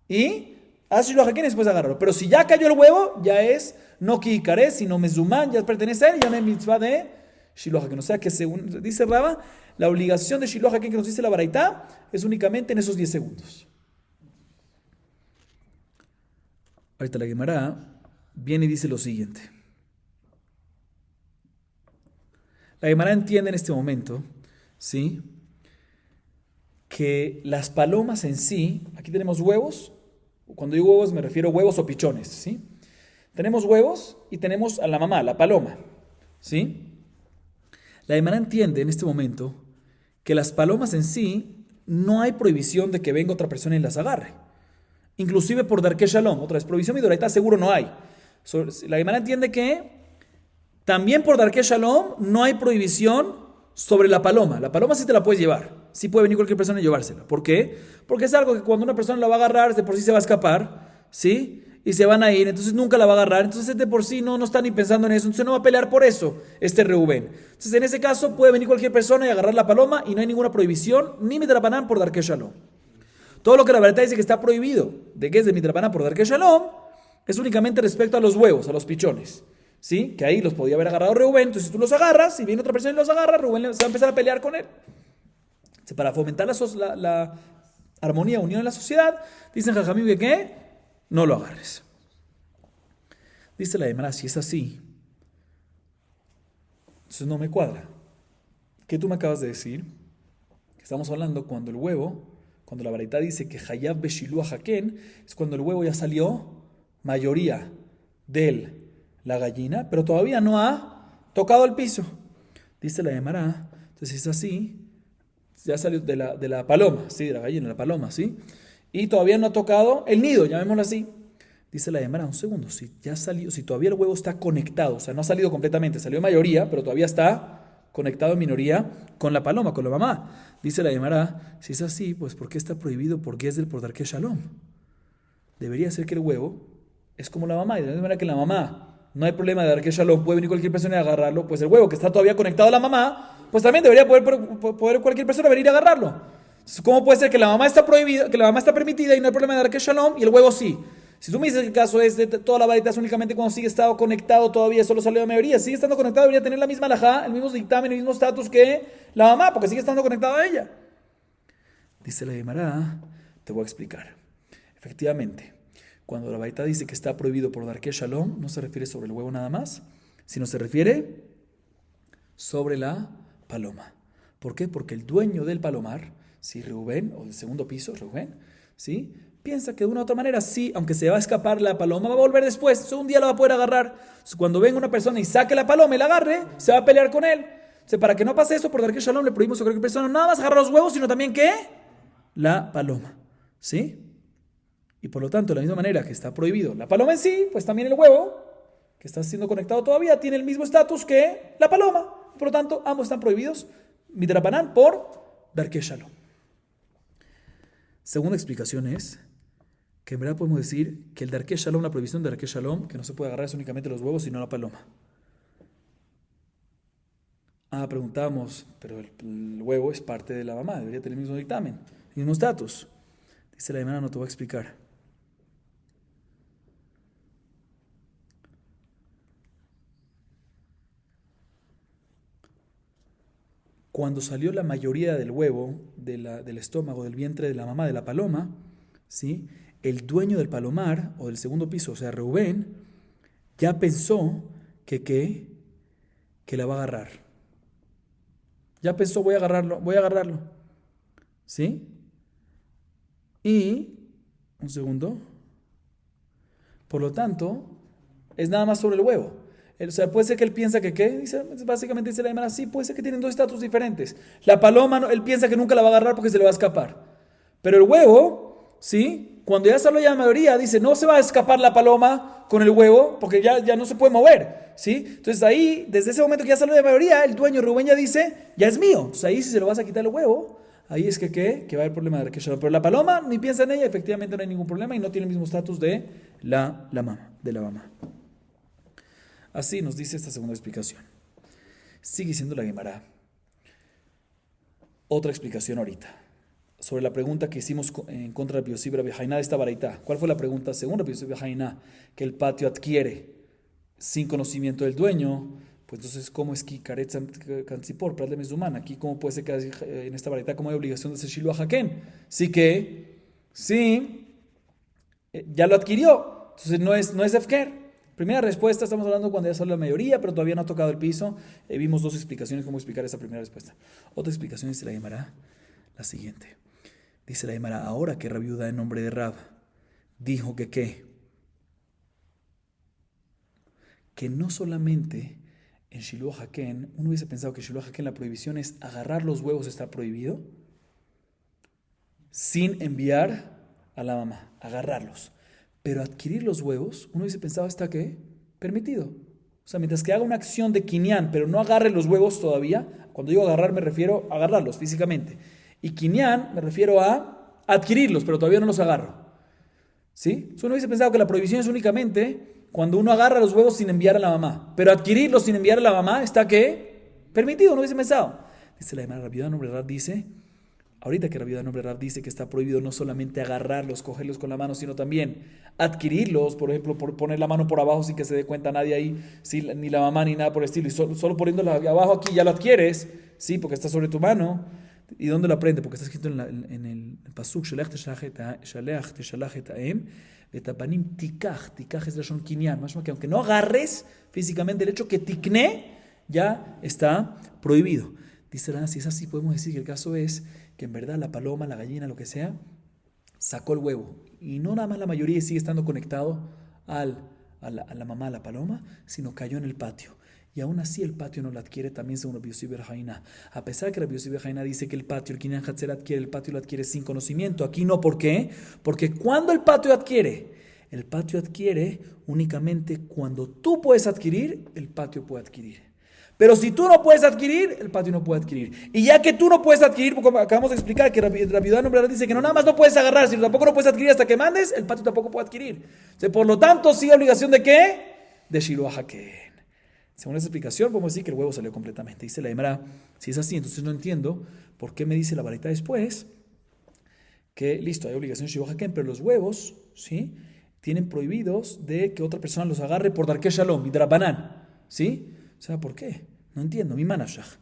y haz Shiluah Haken y después agárralo. Pero si ya cayó el huevo, ya es no kikaré, sino mezumán, ya pertenece a él, ya no hay mitzvah de Shiluah Haken. O sea que según dice Raba, la obligación de Shiluah Haken que nos dice la baraita es únicamente en esos 10 segundos. Ahorita la Gemara viene y dice lo siguiente. La Gemara entiende en este momento, ¿sí?, que las palomas en sí, aquí tenemos huevos, cuando digo huevos me refiero a huevos o pichones, ¿sí? Tenemos huevos y tenemos a la mamá, la paloma, ¿sí? La Gemara entiende en este momento que las palomas en sí no hay prohibición de que venga otra persona y las agarre. Inclusive por Darkei Shalom, otra vez, prohibición midoraita seguro no hay. La Gemara entiende que también por Darkei Shalom no hay prohibición sobre la paloma. La paloma sí te la puedes llevar. Sí puede venir cualquier persona y llevársela. ¿Por qué? Porque es algo que cuando una persona la va a agarrar, de por sí se va a escapar, ¿sí? Y se van a ir, entonces nunca la va a agarrar. Entonces de por sí no está ni pensando en eso. Entonces no va a pelear por eso Reubén. Entonces en ese caso puede venir cualquier persona y agarrar la paloma y no hay ninguna prohibición, ni midrabanan por Darkei Shalom. Todo lo que la verdad dice que está prohibido, de que es de midrabanan por Darkei Shalom, es únicamente respecto a los huevos, a los pichones. ¿Sí? Que ahí los podía haber agarrado Reubén. Entonces si tú los agarras, si viene otra persona y los agarra, Reubén se va a empezar a pelear con él. Entonces, para fomentar la armonía, unión en la sociedad, dicen Jajamim que ¿qué? No lo agarres. Dice la Gemara, si es así, entonces no me cuadra. ¿Qué tú me acabas de decir? Estamos hablando cuando el huevo, cuando la baraita dice que Hayab be Shiluah Haken, es cuando el huevo ya salió mayoría de la gallina, pero todavía no ha tocado el piso. Dice la Gemara, entonces es así, ya salió de la paloma, sí, de la gallina, la paloma, ¿sí? Y todavía no ha tocado el nido, llamémoslo así. Dice la Gemara, un segundo, si todavía el huevo está conectado, o sea, no ha salido completamente, salió mayoría, pero todavía está conectado en minoría con la paloma, con la mamá. Dice la Gemara, si es así, pues ¿por qué está prohibido por Gezel por Darkei Shalom? Debería ser que el huevo es como la mamá, y de la misma manera que la mamá no hay problema de Darkei Shalom, puede venir cualquier persona y agarrarlo, pues el huevo que está todavía conectado a la mamá, pues también debería poder cualquier persona venir a agarrarlo. Entonces, ¿cómo puede ser que la mamá está prohibida, que la mamá está permitida y no hay problema de Darkei Shalom y el huevo sí? Si tú me dices que el caso es de toda la varita es únicamente cuando sigue estado conectado todavía, solo salió la mayoría, sigue estando conectado, debería tener la misma alajá, el mismo dictamen, el mismo estatus que la mamá, porque sigue estando conectado a ella. Dice la Gemara, te voy a explicar. Efectivamente, cuando la varita dice que está prohibido por Darke Shalom, no se refiere sobre el huevo nada más, sino se refiere sobre la paloma. ¿Por qué? Porque el dueño del palomar, ¿sí? Reubén, o del segundo piso, Reubén, ¿sí? Piensa que de una u otra manera, sí, aunque se va a escapar la paloma, va a volver después. Entonces, un día la va a poder agarrar. Entonces, cuando venga una persona y saque la paloma y la agarre, se va a pelear con él. Entonces, para que no pase eso, por Darke Shalom le prohibimos a cualquier persona nada más agarrar los huevos, sino también ¿qué? La paloma. ¿Sí? Y por lo tanto, de la misma manera que está prohibido la paloma en sí, pues también el huevo, que está siendo conectado todavía, tiene el mismo estatus que la paloma. Por lo tanto, ambos están prohibidos, midrabanan, por Darke Shalom. Segunda explicación es que en verdad podemos decir que el Darke Shalom, la prohibición de Darke Shalom, que no se puede agarrar es únicamente los huevos, sino la paloma. Preguntamos, pero el huevo es parte de la mamá, debería tener el mismo dictamen, el mismo estatus. Dice la hermana, no te voy a explicar. Cuando salió la mayoría del huevo del estómago, del vientre de la mamá de la paloma, ¿sí? El dueño del palomar o del segundo piso, o sea, Reubén, ya pensó que la va a agarrar. Ya pensó, voy a agarrarlo. ¿Sí? Y, un segundo, por lo tanto, es nada más sobre el huevo. O sea, puede ser que él piensa que ¿qué? Básicamente dice la hermana, sí, puede ser que tienen dos estatus diferentes. La paloma, él piensa que nunca la va a agarrar porque se le va a escapar. Pero el huevo, ¿sí? Cuando ya salió la mayoría, dice, no se va a escapar la paloma con el huevo porque ya no se puede mover, ¿sí? Entonces ahí, desde ese momento que ya salió la mayoría, el dueño Rubén ya dice, ya es mío. Entonces ahí si se lo vas a quitar el huevo, ahí es que va a haber problema de Darke Shalom. Pero la paloma, ni piensa en ella, efectivamente no hay ningún problema y no tiene el mismo estatus de la mamá. Así nos dice esta segunda explicación. Sigue siendo la Gemara. Otra explicación ahorita. Sobre la pregunta que hicimos en contra de Rabbi Yossi Rabbi Haina de esta baraita. ¿Cuál fue la pregunta? Según Rabbi Yossi Rabbi Haina, que el patio adquiere sin conocimiento del dueño, pues entonces, ¿cómo es que Karetz Kantzipor, Prat de Mezumán? Aquí, ¿cómo puede ser que en esta baraita, cómo hay obligación de hacer Shilu Haken? Sí que, sí, ya lo adquirió. Entonces no es Efker. Primera respuesta, estamos hablando cuando ya sale la mayoría, pero todavía no ha tocado el piso. Vimos dos explicaciones cómo explicar esa primera respuesta. Otra explicación dice la Gemara, la siguiente. Dice la Gemara, ahora que Rabbi Yehuda en nombre de Rab dijo que ¿qué? Que no solamente en Shiluah Haken, uno hubiese pensado que Shiluah Haken la prohibición es agarrar los huevos está prohibido sin enviar a la mamá, agarrarlos. Pero adquirir los huevos, uno hubiese pensado está ¿qué? Permitido. O sea, mientras que haga una acción de quinián, pero no agarre los huevos todavía, cuando digo agarrar me refiero a agarrarlos físicamente. Y quinián me refiero a adquirirlos, pero todavía no los agarro. ¿Sí? Entonces uno hubiese pensado que la prohibición es únicamente cuando uno agarra los huevos sin enviar a la mamá. Pero adquirirlos sin enviar a la mamá está ¿qué? Permitido, no hubiese pensado. Dice la Gemara, Rabbi Yehuda nombre Rab dice, ahorita que Rabbi Yehuda nombre Rab dice que está prohibido no solamente agarrarlos, cogerlos con la mano, sino también adquirirlos, por ejemplo, por poner la mano por abajo sin que se dé cuenta nadie ahí, ¿sí? Ni la mamá ni nada por el estilo, y solo poniéndola abajo aquí ya lo adquieres, ¿sí? Porque está sobre tu mano. ¿Y dónde lo aprende? Porque está escrito en el pasuk, Shaleach teshalach et haem, vetapanim tikach, tikach es la shon kinyan, más que aunque no agarres físicamente el hecho que tikne ya está prohibido. Dice Rana, si es así podemos decir que el caso es que en verdad la paloma, la gallina, lo que sea, sacó el huevo. Y no nada más la mayoría sigue estando conectado a la mamá, a la paloma, sino cayó en el patio. Y aún así el patio no lo adquiere también según Rabbi Yossi bar Haina. A pesar que Rabbi Yossi bar Haina dice que el patio, el Kinyan Hatzer adquiere, el patio lo adquiere sin conocimiento. Aquí no, ¿por qué? Porque cuando el patio adquiere únicamente cuando tú puedes adquirir, el patio puede adquirir. Pero si tú no puedes adquirir, el patio no puede adquirir. Y ya que tú no puedes adquirir, porque acabamos de explicar que Rabbi Yehuda dice que no nada más no puedes agarrar, sino tampoco no puedes adquirir hasta que mandes, el patio tampoco puede adquirir. O sea, por lo tanto, sí obligación de ¿qué? De Shiluah Haken. Según esa explicación, podemos decir que el huevo salió completamente. Dice la Gemara, si es así, entonces no entiendo por qué me dice la baraita después que, listo, hay obligación de Shiluah Haken, pero los huevos, ¿sí? tienen prohibidos de que otra persona los agarre por Darkei Shalom, midrabanan, ¿sí? O sea, ¿por qué? No entiendo, mi manashach.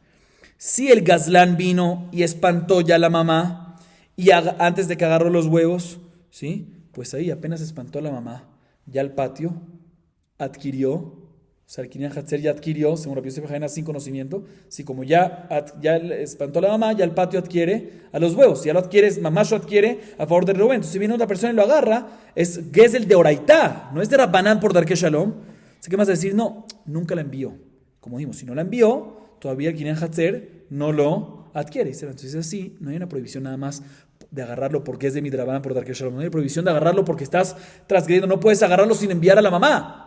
Si el gazlán vino y espantó ya a la mamá, y antes de que agarró los huevos, ¿sí? Pues ahí apenas espantó a la mamá, ya el patio adquirió, o sea, el Kinyan Hatzer ya adquirió, según Rabbi Yosef Haina, sin conocimiento, sí, como ya espantó a la mamá, ya el patio adquiere a los huevos, si ya lo adquiere, mamá lo adquiere a favor de Reuben. Entonces si viene otra persona y lo agarra, es Gezel de Oraitá, no es de Rabbanán por Darkei Shalom. Así que más decir, no, nunca la envió. Como dijimos, si no la envió, todavía el Kinyan Hatzer no lo adquiere. Entonces así, no hay una prohibición nada más de agarrarlo porque es de Midrabán por Darkei Shalom. No hay prohibición de agarrarlo porque estás transgrediendo. No puedes agarrarlo sin enviar a la mamá.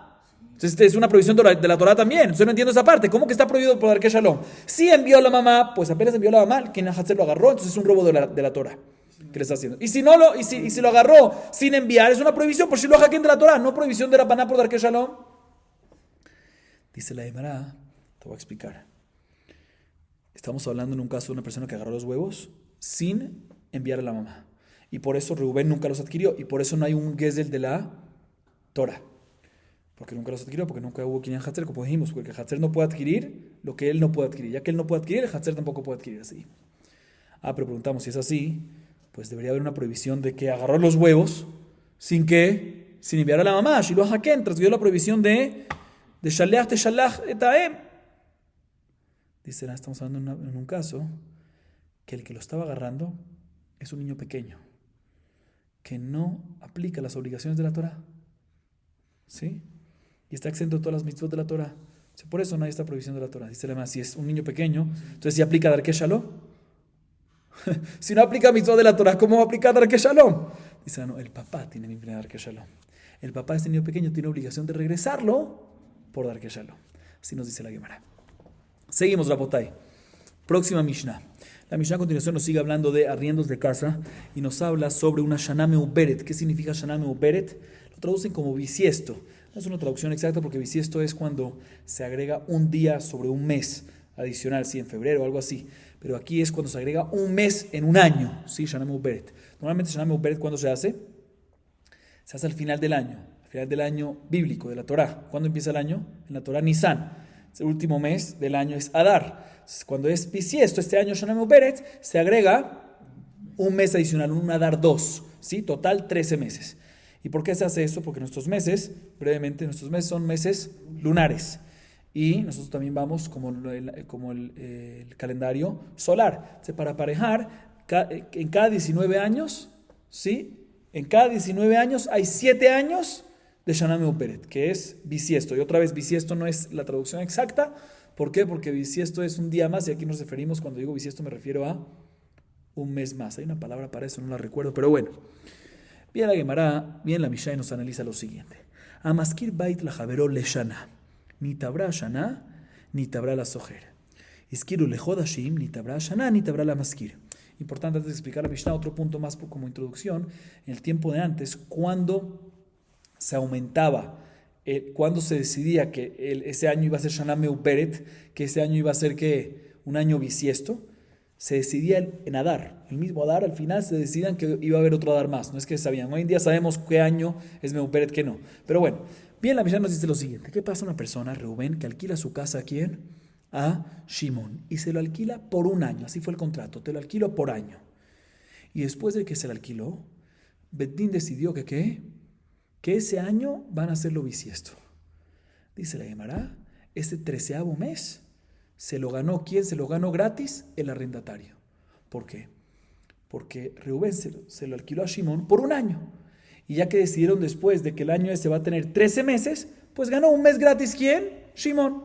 Entonces es una prohibición de la Torah también. Entonces no entiendo esa parte. ¿Cómo que está prohibido por Darkei Shalom? Si envió a la mamá, pues apenas envió a la mamá, el Kinyan Hatzer lo agarró. Entonces es un robo de la Torah que le está haciendo. Y si si lo agarró sin enviar, es una prohibición por Shiloh Haken de la Torah, no prohibición de Rabbaná por Darkei Shalom. Dice la Gemara, te voy a explicar. Estamos hablando en un caso de una persona que agarró los huevos sin enviar a la mamá. Y por eso Reubén nunca los adquirió. Y por eso no hay un Gezel de la Torah. Porque nunca los adquirió, porque nunca hubo Kinyan Hatzer, como dijimos. Porque el Hatzer no puede adquirir lo que él no puede adquirir. Ya que él no puede adquirir, el Hatzer tampoco puede adquirir así. Pero preguntamos, si es así, pues debería haber una prohibición de que agarró los huevos sin enviar a la mamá. Shiloh Haken transgredió la prohibición de Shaleach te Shalach etaem. Dice, estamos hablando en un caso que el que lo estaba agarrando es un niño pequeño que no aplica las obligaciones de la Torah, ¿sí? Y está exento de todas las mitzvot de la Torah. Por eso no hay esta prohibición de la Torah. Dice además, si es un niño pequeño, entonces si aplica Darkei Shalom. Si no aplica mitzvot de la Torah, ¿cómo va a aplicar Darkei Shalom? Dice, no, el papá tiene que implementar Darkei Shalom. El papá de este niño pequeño tiene obligación de regresarlo por Darkei Shalom. Así nos dice la Gemara. Seguimos, Rabotai. Próxima Mishnah. La Mishnah a continuación nos sigue hablando de arriendos de casa y nos habla sobre una Shana Meuberet. ¿Qué significa Shana Meuberet? Lo traducen como bisiesto. No es una traducción exacta porque bisiesto es cuando se agrega un día sobre un mes adicional, sí, en febrero o algo así. Pero aquí es cuando se agrega un mes en un año, ¿sí? Shana Meuberet. Normalmente Shana Meuberet, ¿cuándo se hace? Se hace al final del año bíblico, de la Torah. ¿Cuándo empieza el año? En la Torah Nisan. El último mes del año es Adar. Cuando es bisiesto, este año Shana Meuberet, se agrega un mes adicional, un Adar 2, ¿sí? Total 13 meses. ¿Y por qué se hace eso? Porque nuestros meses, brevemente, son meses lunares. Y nosotros también vamos como el calendario solar. Para aparejar, en cada 19 años, ¿sí? En cada 19 años hay 7 años de Shana Meuberet, que es bisiesto. Y otra vez, bisiesto no es la traducción exacta. ¿Por qué? Porque bisiesto es un día más, y aquí nos referimos, cuando digo bisiesto me refiero a un mes más. Hay una palabra para eso, no la recuerdo, pero bueno. Bien la Gemara, bien la Mishnah nos analiza lo siguiente. Amaskir bait la javero le shana. Ni tabra shana, ni tabra la sojer. Iskiru le jodashim, ni tabra shana, ni tabra la maskir. Importante antes de explicar la Mishnah, otro punto más como introducción. En el tiempo de antes, cuando se aumentaba, cuando se decidía que ese año iba a ser Shana Meuberet, que ese año iba a ser un año bisiesto, se decidía en Adar. El mismo Adar, al final se decidían que iba a haber otro Adar más. No es que sabían. Hoy en día sabemos qué año es Meuberet, qué no. Pero bueno, bien, la Mishnah nos dice lo siguiente. ¿Qué pasa a una persona, Reubén, que alquila su casa a quién? A Shimón. Y se lo alquila por un año. Así fue el contrato. Te lo alquilo por año. Y después de que se lo alquiló, Beddín decidió que ese año van a hacerlo bisiesto. Dice la Gemara, este 13º mes se lo ganó. ¿Quién se lo ganó gratis? El arrendatario. ¿Por qué? Porque Reubén se lo alquiló a Shimón por un año. Y ya que decidieron después de que el año ese va a tener 13 meses, pues ganó un mes gratis. ¿Quién? Shimón.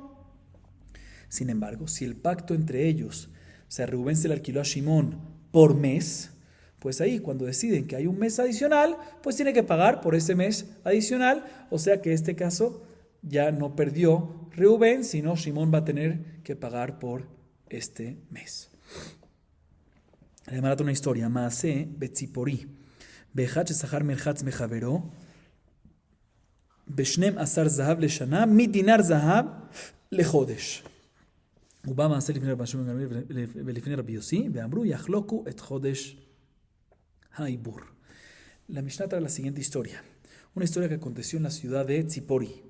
Sin embargo, si el pacto entre ellos, o sea, Reubén se lo alquiló a Shimón por mes, pues ahí cuando deciden que hay un mes adicional, pues tiene que pagar por ese mes adicional. O sea que en este caso ya no perdió Reubén, sino Shimón va a tener que pagar por este mes. Además, una historia. Maase betzipori. Behach sahar merchatz mechavero. Beshnem asar zahav leshana. Mi dinar zahav lechodesh. ובא מעשה לפני רבי שמעון ולפני רבי יוסי, ואמרו יחלוקו את חודש העיבור. La Mishnah trae la siguiente historia. Una historia que aconteció en la ciudad de Tzipori.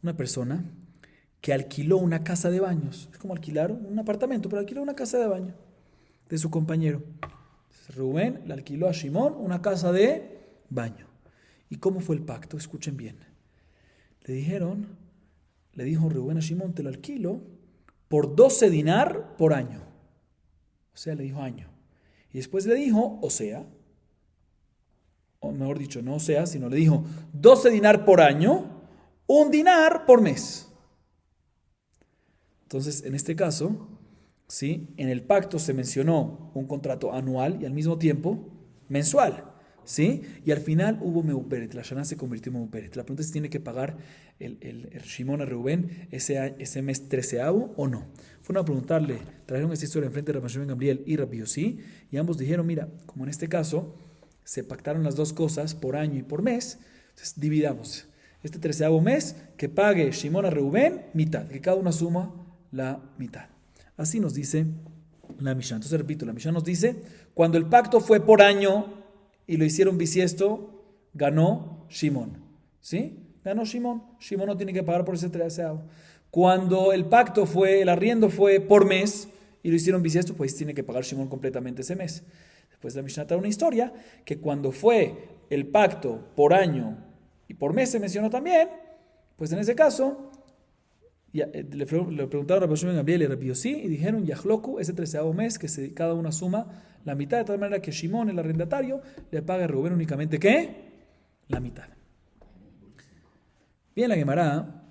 Una persona que alquiló una casa de baños. Es como alquilar un apartamento, pero alquiló una casa de baño de su compañero. Entonces, Rubén le alquiló a Shimón una casa de baño. ¿Y cómo fue el pacto? Escuchen bien. Le dijo Rubén a Shimón, te lo alquilo por 12 dinar por año. O sea, le dijo año. Y después le dijo, o mejor dicho, no o sea, sino le dijo 12 dinar por año, 1 dinar por mes. Entonces, en este caso, ¿sí? En el pacto se mencionó un contrato anual y al mismo tiempo mensual. ¿Sí? Y al final hubo Meuperet, la Shana se convirtió en Meuperet. La pregunta es si tiene que pagar el Shimón a Reubén ese mes 13avo o no. Fueron a preguntarle, trajeron esta historia enfrente de Rabbi Shimon Gamliel y Rabbi Yossi, y ambos dijeron, mira, como en este caso se pactaron las dos cosas por año y por mes, entonces dividamos. Este 13avo mes, que pague Shimón a Reubén mitad, que cada uno suma la mitad. Así nos dice la Mishnah. Entonces repito, la Mishnah nos dice, cuando el pacto fue por año y lo hicieron bisiesto, ganó Shimón. ¿Sí? Ganó Shimón. Shimón no tiene que pagar por ese 13avo. Cuando el pacto fue, el arriendo fue por mes y lo hicieron bisiesto, pues tiene que pagar Shimón completamente ese mes. Después la Mishnah trae una historia que cuando fue el pacto por año y por mes se mencionó también, pues en ese caso le preguntaron a Rabbi Shimon Gamliel y Rabbi Yossi y dijeron, Yahloku, ese 13avo mes, que cada una suma la mitad, de tal manera que Shimón, el arrendatario, le paga a Rubén únicamente, ¿qué? La mitad. Viene la Gemara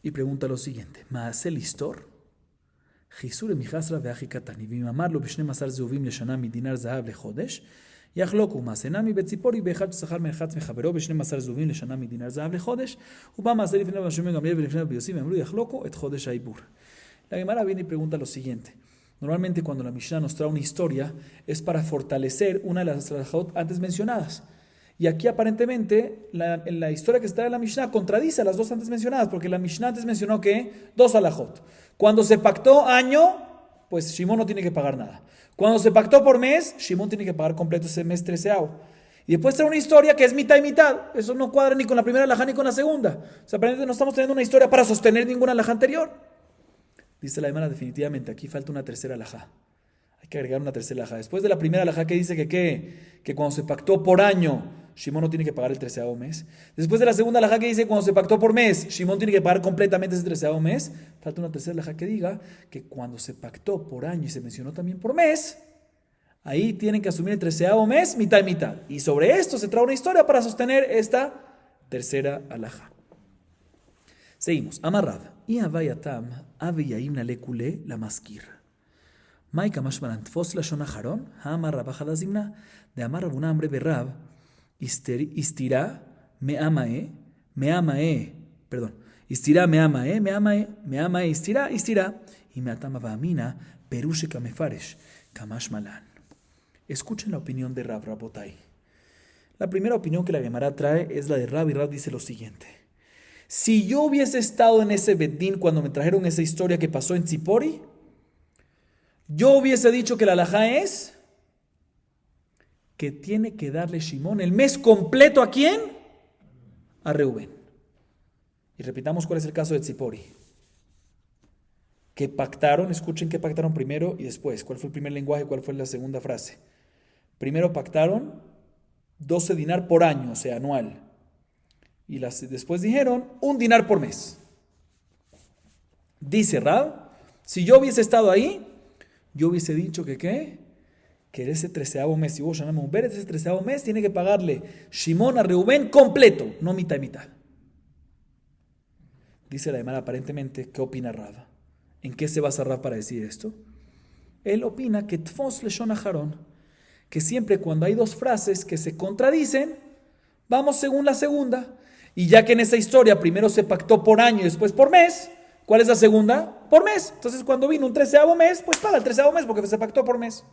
y pregunta lo siguiente, Maasel Istor, Jisure Mijasra veaji Katani, Vimamarlo Bishne Masar Zeuvim Leshana Midinar Zahav Lechodesh, יחלוקו מעשנמי בציפורי באחד ששכר מאחד מחברו בשני מסר זהובים לשנה מדינר זהב לחודש ובא מעשה לפני רבי שמעון גמליאל ולפני רבי יוסי ואמרו יחלוקו את חודש העיבור. La Gemara viene y pregunta lo siguiente. Normalmente cuando la Mishnah nos trae una historia es para fortalecer una de las halajot antes mencionadas. Y aquí aparentemente la historia que está en la Mishnah contradice a las dos antes mencionadas, porque la Mishnah antes mencionó que 2 halajot. Cuando se pactó año, pues Shimón no tiene que pagar nada. Cuando se pactó por mes, Shimón tiene que pagar completo ese mes 13avo. Y después trae una historia que es mitad y mitad. Eso no cuadra ni con la primera halajá ni con la segunda. O sea, aparentemente no estamos teniendo una historia para sostener ninguna halajá anterior. Dice la Gemara, definitivamente, aquí falta una tercera halajá. Hay que agregar una tercera halajá. Después de la primera halajá que dice que cuando se pactó por año, Shimón no tiene que pagar el 13avo mes. Después de la segunda halajá que dice cuando se pactó por mes, Shimón tiene que pagar completamente ese 13avo mes. Falta una tercera halajá que diga que cuando se pactó por año y se mencionó también por mes, ahí tienen que asumir el 13avo mes, mitad y mitad. Y sobre esto se trae una historia para sostener esta tercera halajá. Seguimos. Amarrad. Y avayatam aveyaimna lekule la maskir. Maika mashmaran tfos la shonajaron. Haamar rabajada zimna. De amar rabuna hambre berrab. Istirá me amae. Istirá me amae, istirá. Y me atama vaamina. Perushe kamefaresh. Kamash malan. Escuchen la opinión de Rab Rabotai. La primera opinión que la Gemara trae es la de Rab, y Rab dice lo siguiente. Si yo hubiese estado en ese Bedín cuando me trajeron esa historia que pasó en Tzipori, yo hubiese dicho que la halajá es que tiene que darle Shimón el mes completo ¿a quién? A Reubén. Y repitamos cuál es el caso de Tzipori. Que pactaron, escuchen qué pactaron primero y después. ¿Cuál fue el primer lenguaje? ¿Cuál fue la segunda frase? Primero pactaron 12 dinar por año, o sea, anual. Y después dijeron 1 dinar por mes. Dice Rab, si yo hubiese estado ahí, yo hubiese dicho que ¿qué? Que ese 13avo mes, si vos llamamos ver, ese 13avo mes tiene que pagarle Shimón a Reubén completo, no mitad y mitad. Dice la Gemara aparentemente, ¿qué opina Rab? ¿En qué se basa Rab para decir esto? Él opina que Tfos Leshon Aharon, que siempre cuando hay dos frases que se contradicen, vamos según la segunda. Y ya que en esa historia primero se pactó por año y después por mes, ¿cuál es la segunda? Por mes. Entonces cuando vino un 13avo mes, pues paga el 13avo mes porque se pactó por mes.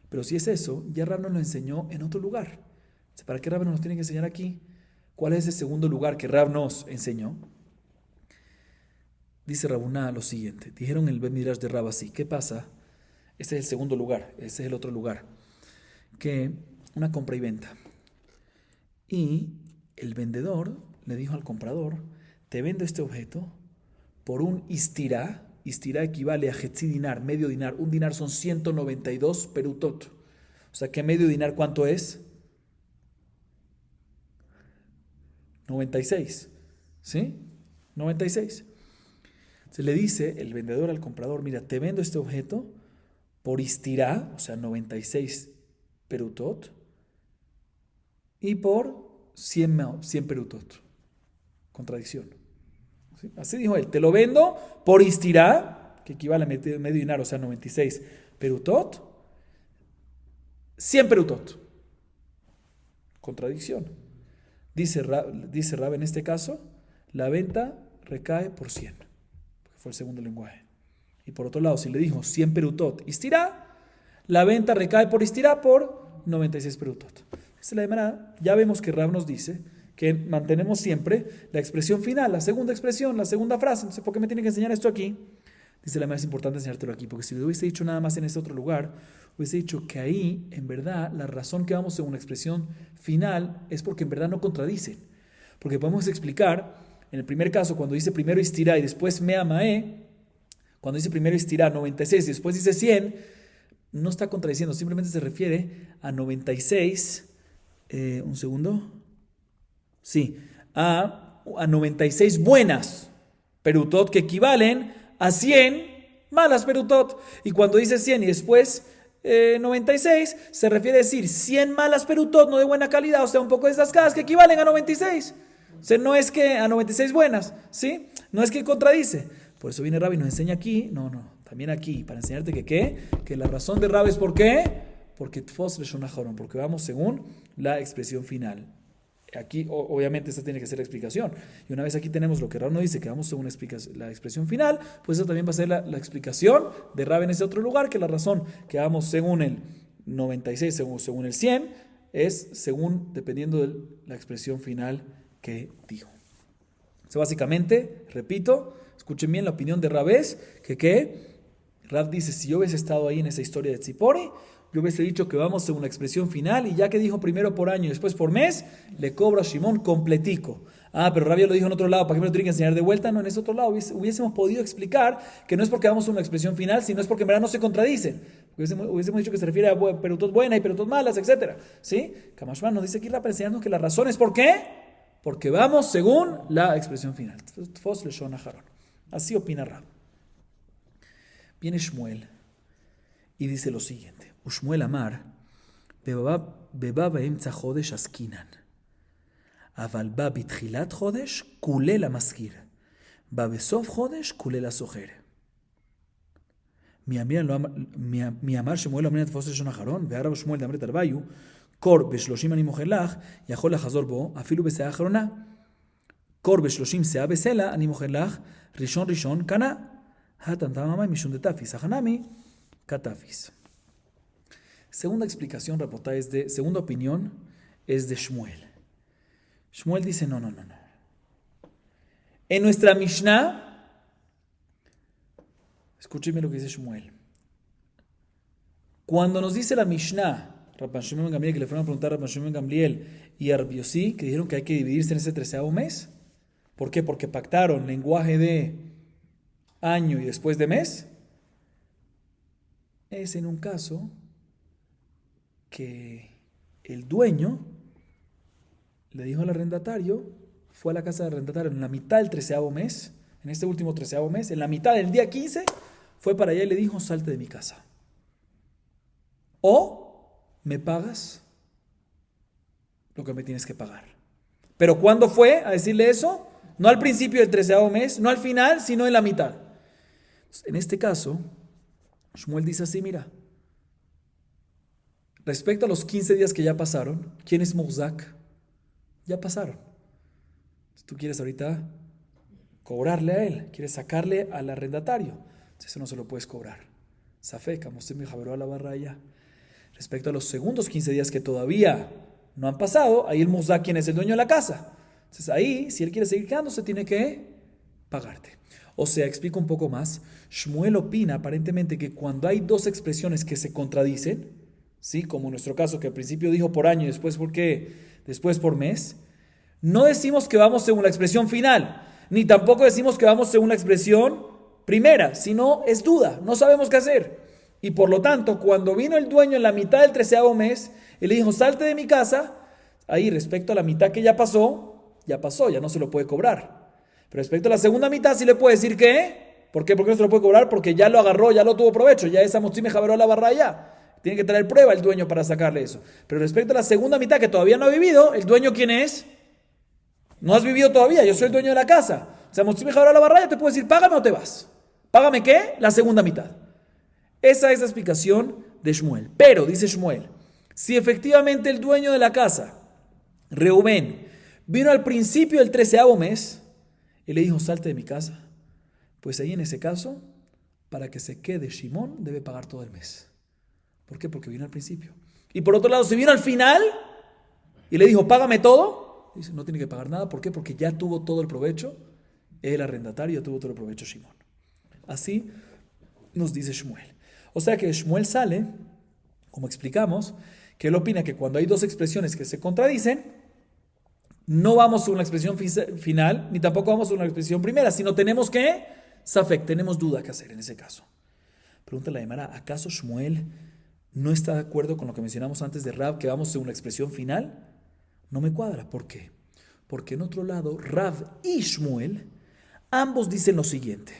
Pero si es eso, ya Rab nos lo enseñó en otro lugar. ¿Para qué Rab nos tiene que enseñar aquí? ¿Cuál es el segundo lugar que Rab nos enseñó? Dice Rabuná lo siguiente. Dijeron el Bet Midrash de Rab así. ¿Qué pasa? Ese es el segundo lugar. Ese es el otro lugar. Que una compra y venta. Y el vendedor le dijo al comprador, te vendo este objeto por un istirá. Istirá equivale a hetzi dinar, medio dinar. Un dinar son 192 perutot. O sea que medio dinar, ¿cuánto es? 96. ¿Sí? 96. Se le dice el vendedor al comprador, mira, te vendo este objeto por istirá, o sea, 96 perutot, y por 100 perutot. Contradicción. ¿Sí? Así dijo él, te lo vendo por istirá, que equivale a medio dinar, o sea, 96 perutot, 100 perutot. Contradicción. Dice Rab en este caso, la venta recae por 100. Fue el segundo lenguaje. Y por otro lado, si le dijo 100 perutot istirá, la venta recae por istirá por 96 perutot. Esa es la demanda. Ya vemos que Rab nos dice que mantenemos siempre la expresión final, la segunda expresión, la segunda frase. Entonces, ¿por qué me tiene que enseñar esto aquí? Dice la demanda, es importante enseñártelo aquí, porque si lo hubiese dicho nada más en este otro lugar, hubiese dicho que ahí, en verdad, la razón que vamos según la expresión final es porque en verdad no contradicen. Porque podemos explicar, en el primer caso, cuando dice primero istirá y después mea mae, cuando dice primero istirá 96 y después dice 100, no está contradiciendo, simplemente se refiere a 96, un segundo, sí, a 96 buenas perutot que equivalen a 100 malas perutot. Y cuando dice 100 y después 96, se refiere a decir 100 malas perutot no de buena calidad, o sea, un poco desgascadas que equivalen a 96. O sea, no es que a 96 buenas, ¿sí? No es que contradice. Por eso viene Rabbi y nos enseña aquí, también aquí, para enseñarte que ¿qué? Que la razón de Rabbi es ¿por qué? Porque tfos leshon hacharon, porque vamos según la expresión final. Aquí, obviamente, esta tiene que ser la explicación. Y una vez aquí tenemos lo que Rab nos dice, que vamos según la expresión final, pues eso también va a ser la explicación de Rab en ese otro lugar, que la razón que vamos según el 96, según el 100, es según, dependiendo de la expresión final que dijo. Entonces, básicamente, repito, escuchen bien, la opinión de Rab es que Rab dice, si yo hubiese estado ahí en esa historia de Tzipori, yo hubiese dicho que vamos según la expresión final, y ya que dijo primero por año y después por mes, le cobro a Shimón completico. Pero Rabbi lo dijo en otro lado, ¿para qué me lo tiene que enseñar de vuelta? No, en ese otro lado hubiésemos podido explicar que no es porque vamos a una expresión final, sino es porque en verdad no se contradicen. Hubiésemos dicho que se refiere a perutot buenas y perutot malas, etc. ¿Sí? Kamashman nos dice aquí para enseñarnos que la razón es ¿por qué? Porque vamos según la expresión final. Tfos leshon hacharon. Así opina Rab. Viene Shmuel y dice lo siguiente. Ushmuel amar, beba באמצע חודש עסקינן. אבל בא בתחילת חודש, כולל המשכיר. בא בסוף חודש, כולל הסוחר. מי אמר שמואל אמר תפוס לשון אחרון, והרב שמואל דאמר תרוויו, קור ב30 אני מוכר לך, יכול לחזור בו, אפילו בשעה האחרונה. קור ב30 שאה בסלע, אני מוכר לך, ראשון קנה. התנתם המים משום דתפיס, החנמי, כתפיס. Segunda explicación, rapotá, segunda opinión, es de Shmuel. Shmuel dice, no. En nuestra Mishnah, escúcheme lo que dice Shmuel. Cuando nos dice la Mishnah, Rabban Shimon ben Gamliel, que le fueron a preguntar a Rabban Shimon ben Gamliel y a Rabbi Yossi, que dijeron que hay que dividirse en ese 13º mes. ¿Por qué? Porque pactaron lenguaje de año y después de mes. Es en un caso que el dueño le dijo al arrendatario, fue a la casa del arrendatario en la mitad del 13º mes, en este último 13º mes, en la mitad del día 15, fue para allá y le dijo, salte de mi casa. O me pagas lo que me tienes que pagar. Pero ¿cuándo fue a decirle eso? No al principio del 13º mes, no al final, sino en la mitad. En este caso, Shmuel dice así, mira, respecto a los 15 días que ya pasaron, ¿quién es Muzak? Ya pasaron. Si tú quieres ahorita cobrarle a él, quieres sacarle al arrendatario, eso no se lo puedes cobrar. Safek, Moshe me jaberó a la barra allá. Respecto a los segundos 15 días que todavía no han pasado, ahí el Muzak, quien es el dueño de la casa. Entonces ahí, si él quiere seguir quedándose, tiene que pagarte. O sea, explico un poco más. Shmuel opina aparentemente que cuando hay dos expresiones que se contradicen, ¿sí? Como en nuestro caso, que al principio dijo por año y después porque después por mes, no decimos que vamos según la expresión final, ni tampoco decimos que vamos según la expresión primera, sino es duda, no sabemos qué hacer. Y por lo tanto, cuando vino el dueño en la mitad del 13º mes, y le dijo, salte de mi casa, ahí respecto a la mitad que ya pasó, ya no se lo puede cobrar. Pero respecto a la segunda mitad, sí le puede decir que, ¿por qué? ¿Por qué no se lo puede cobrar? Porque ya lo agarró, ya lo tuvo provecho, ya esa motzime jaberó la barra ya. Tiene que traer prueba el dueño para sacarle eso. Pero respecto a la segunda mitad que todavía no ha vivido, ¿el dueño quién es? No has vivido todavía, yo soy el dueño de la casa. O sea, motzime jaberó la barra ya te puedo decir, págame o te vas. ¿Págame qué? La segunda mitad. Esa es la explicación de Shmuel. Pero, dice Shmuel, si efectivamente el dueño de la casa, Reubén, vino al principio del 13º mes y le dijo, salte de mi casa, pues ahí en ese caso, para que se quede Shimón, debe pagar todo el mes. ¿Por qué? Porque vino al principio. Y por otro lado, si vino al final y le dijo, págame todo, dice, no tiene que pagar nada. ¿Por qué? Porque ya tuvo todo el provecho, el arrendatario ya tuvo todo el provecho Shimón. Así nos dice Shmuel. O sea que Shmuel sale, como explicamos, que él opina que cuando hay dos expresiones que se contradicen, no vamos a una expresión final, ni tampoco vamos a una expresión primera, sino tenemos que, safek, tenemos duda que hacer en ese caso. Pregunta la Gemara, ¿acaso Shmuel no está de acuerdo con lo que mencionamos antes de Rav, que vamos a una expresión final? No me cuadra. ¿Por qué? Porque en otro lado, Rav y Shmuel, ambos dicen lo siguiente.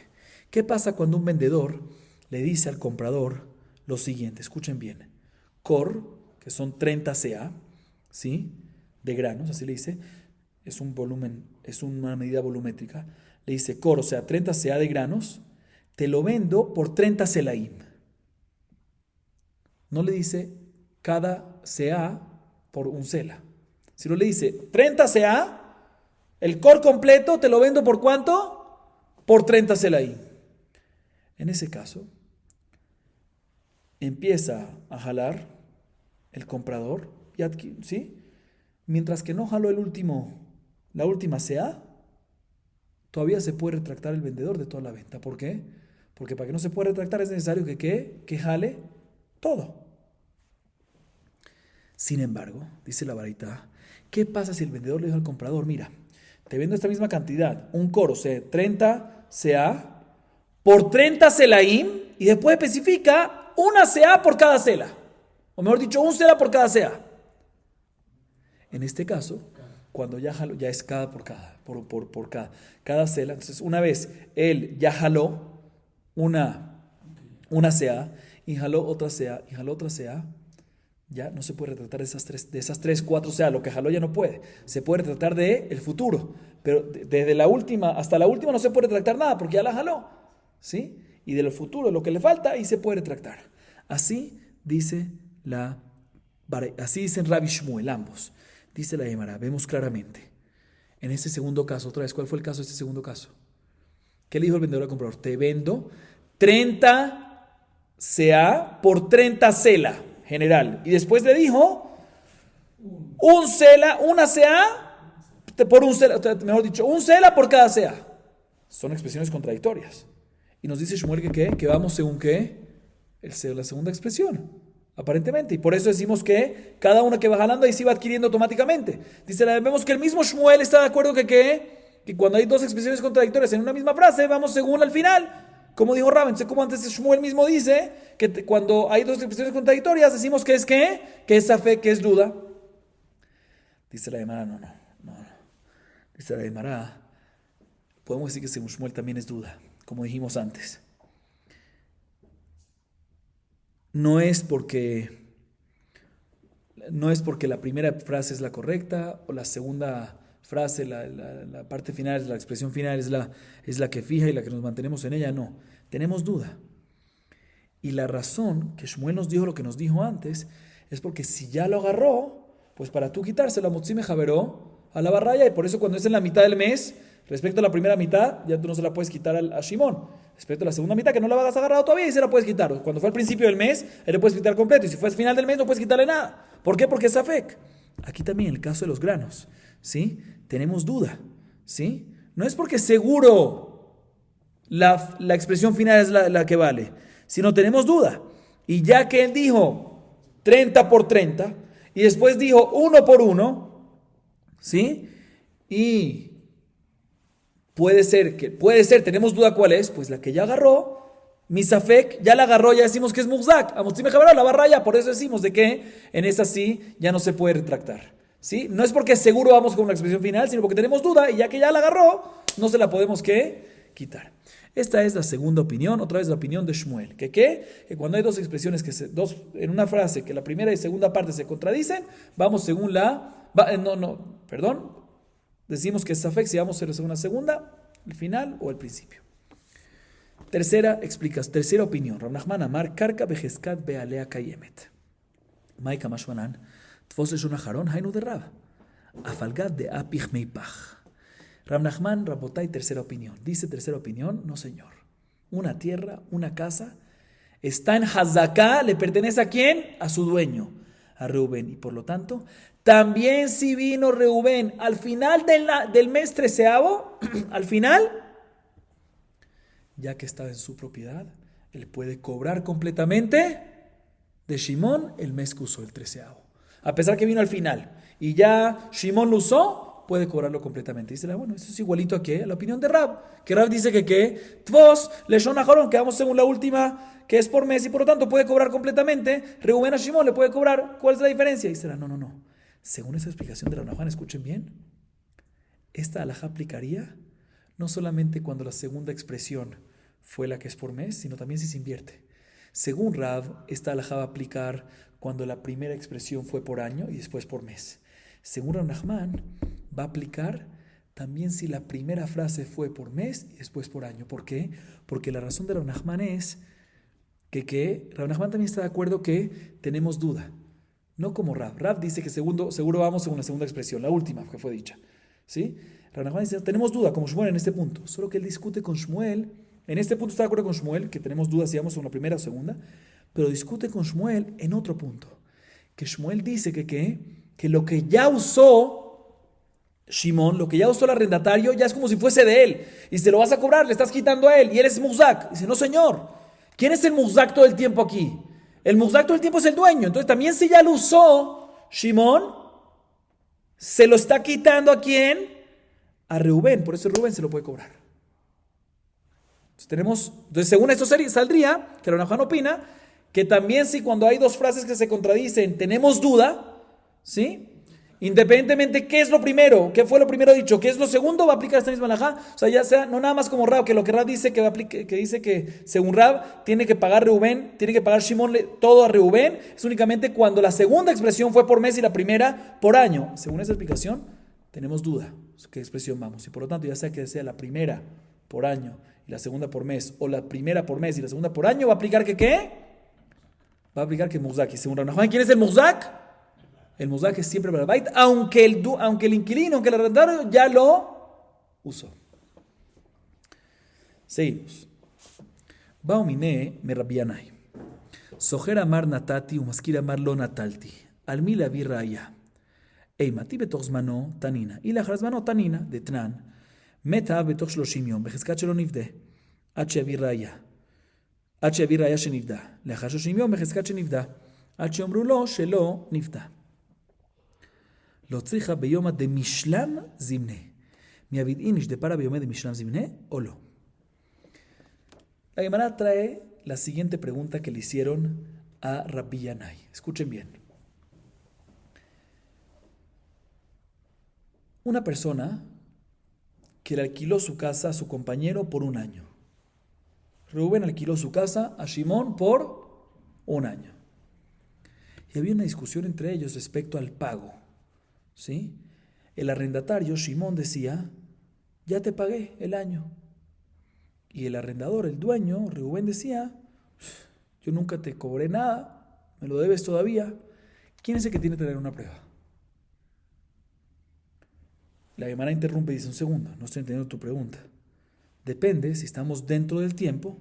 ¿Qué pasa cuando un vendedor le dice al comprador lo siguiente? Escuchen bien. Cor, que son 30 CA, ¿sí? De granos, así le dice, es un volumen, es una medida volumétrica. Le dice Cor, o sea, 30 CA de granos, te lo vendo por 30 selaim. No le dice cada CA por un sela. Si no le dice 30 CA, el Cor completo te lo vendo por ¿cuánto? Por 30 selaim. En ese caso, empieza a jalar el comprador, ¿sí? Mientras que no jaló la última CA, todavía se puede retractar el vendedor de toda la venta. ¿Por qué? Porque para que no se pueda retractar es necesario que jale todo. Sin embargo, dice la baraita, ¿qué pasa si el vendedor le dijo al comprador, mira, te vendo esta misma cantidad, un coro, o sea, 30 CA, por 30 selaim, y después especifica una CA por cada cela. O mejor dicho, un cela por cada CA. En este caso, cuando ya jaló, ya es cada por cada cela. Entonces, una vez él ya jaló una CA, y jaló otra CA, y jaló otra CA, ya no se puede retratar de esas tres, 4 CA. Lo que jaló ya no puede. Se puede retratar de el futuro. Pero desde la última hasta la última no se puede retractar nada porque ya la jaló. ¿Sí? Y de lo futuro, lo que le falta, ahí se puede retractar. Así dicen Rav y Shmuel, ambos. Dice la Gemara, vemos claramente. En este segundo caso, otra vez, ¿cuál fue el caso de este segundo caso? ¿Qué le dijo el vendedor al comprador? Te vendo 30 CA por 30 cela general. Y después le dijo, una CA por un cela, mejor dicho, un cela por cada CA. Son expresiones contradictorias. Y nos dice Shmuel que vamos según qué, la segunda expresión, aparentemente. Y por eso decimos que cada una que va jalando ahí se va adquiriendo automáticamente. Dice, vemos que el mismo Shmuel está de acuerdo que cuando hay dos expresiones contradictorias en una misma frase, vamos según al final. Como dijo Raven, como antes Shmuel mismo dice, que cuando hay dos expresiones contradictorias, decimos que es esa fe, que es duda. Dice la Gemara, no. Dice la Gemara, podemos decir que según Shmuel también es duda, como dijimos antes. No es porque la primera frase es la correcta o la segunda frase, la parte final, la expresión final es la que fija y la que nos mantenemos en ella. No, tenemos duda. Y la razón que Shmuel nos dijo lo que nos dijo antes es porque si ya lo agarró, pues para tú quitárselo a Motzime Javeró, a la barraya, y por eso cuando es en la mitad del mes, respecto a la primera mitad, ya tú no se la puedes quitar a Shimón. Respecto a la segunda mitad, que no la hagas agarrado todavía, y se la puedes quitar. Cuando fue al principio del mes, le puedes quitar completo. Y si fue al final del mes, no puedes quitarle nada. ¿Por qué? Porque es Safek. Aquí también, el caso de los granos, ¿sí? Tenemos duda, ¿sí? No es porque seguro la expresión final es la que vale, sino tenemos duda. Y ya que él dijo 30 por 30, y después dijo 1 por 1, ¿sí? Y puede ser, tenemos duda cuál es, pues la que ya agarró, Misafek, ya la agarró, ya decimos que es Muzak. Amotzime Jabará, la barra ya, por eso decimos de que en esa sí ya no se puede retractar. ¿Sí? No es porque seguro vamos con una expresión final, sino porque tenemos duda y ya que ya la agarró, no se la podemos ¿qué? Quitar. Esta es la segunda opinión, otra vez la opinión de Shmuel. Que cuando hay dos expresiones en una frase que la primera y segunda parte se contradicen, vamos según decimos que es Safek si vamos a hacer una segunda, el final o el principio. Tercera opinión. Rav Nachman Amar, Karka Bejezkat Bealea Kayemet. Maika Mashmanan, Tfos Leshon Aharon, Hainu de Rab. Afalgat de Apich Meipach. Rav Nachman, Rabotai, tercera opinión. Dice tercera opinión, no señor. Una tierra, una casa, está en Hazaká, ¿le pertenece a quién? A su dueño, a Reubén. Y por lo tanto, también si vino Reubén al final del mes treceavo, al final, ya que estaba en su propiedad, él puede cobrar completamente de Shimón el mes que usó el treceavo. A pesar que vino al final y ya Shimón lo usó, puede cobrarlo completamente. Dice, bueno, eso es igualito a ¿qué? A la opinión de Rab. Que Rab dice que Tvos, Leshon Aharon, que vamos según la última, que es por mes y por lo tanto puede cobrar completamente. Reubén a Shimón le puede cobrar. ¿Cuál es la diferencia? Dice, no. Según esa explicación de Rav Nachman, escuchen bien, esta alajá aplicaría no solamente cuando la segunda expresión fue la que es por mes, sino también si se invierte. Según Rav, esta alajá va a aplicar cuando la primera expresión fue por año y después por mes. Según Rav Nachman, va a aplicar también si la primera frase fue por mes y después por año. ¿Por qué? Porque la razón de Rav Nachman es que Rav Nachman también está de acuerdo que tenemos duda. No como Rav. Rav dice que seguro vamos según la segunda expresión, la última que fue dicha. ¿Sí? Rav Nachman dice, tenemos duda, como Shmuel en este punto. Solo que él discute con Shmuel. En este punto está de acuerdo con Shmuel, que tenemos dudas si vamos en la primera o segunda, pero discute con Shmuel en otro punto. Que Shmuel dice que lo que ya usó Shimón, lo que ya usó el arrendatario, ya es como si fuese de él. Y se lo vas a cobrar, le estás quitando a él. Y él es Muzak. Dice, no señor. ¿Quién es el Muzak todo el tiempo aquí? El Muzak todo el tiempo es el dueño. Entonces también si ya lo usó Shimón, se lo está quitando ¿a quién? A Reubén. Por eso Reubén se lo puede cobrar. Entonces según esto saldría, que Rav Nachman opina, que también si cuando hay dos frases que se contradicen tenemos duda, ¿sí? Independientemente qué es lo primero, qué fue lo primero dicho, qué es lo segundo, va a aplicar esta misma alajá. O sea, ya sea, no nada más como Rab, que lo que Rab dice que dice que según Rab tiene que pagar Reubén, tiene que pagar Shimón todo a Reubén, es únicamente cuando la segunda expresión fue por mes y la primera por año. Según esa explicación, tenemos duda, ¿qué expresión vamos? Y por lo tanto, ya sea que sea la primera por año y la segunda por mes, o la primera por mes y la segunda por año, va a aplicar que ¿qué? Va a aplicar que Muzak. Y según Rav Nachman, ¿quién es el Muzak? El Muzak es siempre para el Bait, aunque el inquilino, aunque el arrendatario ya lo usó. Seguimos. Baumine me Rabbianai. Sojer amar natati umaskir amar lo natalti. Almi la virraya. Eimati betoch zmano tanina. Y la zmano tanina de Tnan. Meta בתוך 30 יום, בחזקת שלא נפדה, עד שיביא ראיה שנפדה. לאחר 30 יום, בחזקת שנפדה, עד שיאמרו לו שלא נפדה. לא צריכה ביומא דמשלם זמנה. מיביד איניש דפרה ביומא דמשלם זמנה, o לא. La Gemara trae la siguiente pregunta que le hicieron a Rabbi Yanai. Escuchen bien. Una persona que le alquiló su casa a su compañero por un año. Reubén alquiló su casa a Shimón por un año. Y había una discusión entre ellos respecto al pago. ¿Sí? El arrendatario, Shimón, decía, ya te pagué el año. Y el arrendador, el dueño, Reubén, decía, yo nunca te cobré nada, me lo debes todavía. ¿Quién es el que tiene que tener una prueba? La Gemara interrumpe y dice, un segundo, no estoy entendiendo tu pregunta. Depende si estamos dentro del tiempo,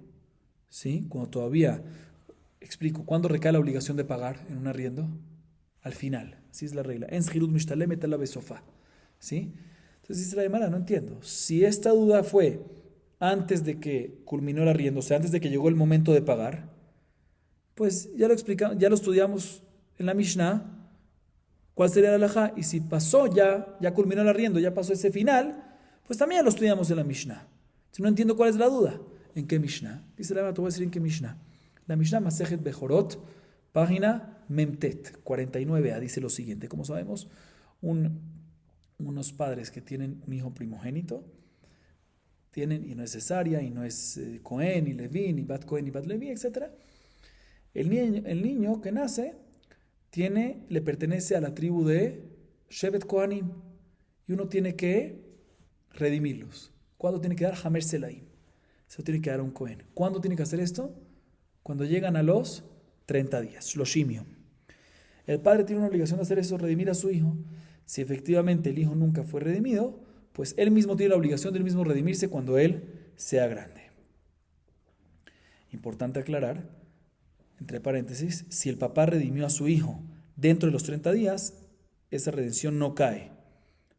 ¿sí? Cuando todavía, explico, ¿cuándo recae la obligación de pagar en un arriendo? Al final, así es la regla. En Shirut Mishtalem la besofá, ¿sí? Entonces dice la Gemara, no entiendo. Si esta duda fue antes de que culminó el arriendo, o sea, antes de que llegó el momento de pagar, pues ya lo explicamos, ya lo estudiamos en la Mishnah. ¿Cuál sería la halajá? Y si pasó ya culminó el arriendo, ya pasó ese final, pues también lo estudiamos en la Mishnah. Si no entiendo cuál es la duda, ¿en qué Mishnah? Dice la te voy a decir en qué Mishnah. La Mishnah Masejet Bejorot, página Memtet, 49a, dice lo siguiente. Como sabemos, unos padres que tienen un hijo primogénito, tienen, y no es cesárea, y no es Cohen, y Leví, ni Bat Cohen, ni Bat Leví, etc. El niño que nace le pertenece a la tribu de Shevet Kohanim, y uno tiene que redimirlos. ¿Cuándo tiene que dar? Hamer Selaim. Se tiene que dar a un Cohen. ¿Cuándo tiene que hacer esto? Cuando llegan a los 30 días, Shloshim Yom. El padre tiene una obligación de hacer eso, redimir a su hijo. Si efectivamente el hijo nunca fue redimido, pues él mismo tiene la obligación de él mismo redimirse cuando él sea grande. Importante aclarar, entre paréntesis, si el papá redimió a su hijo dentro de los 30 días, esa redención no cae,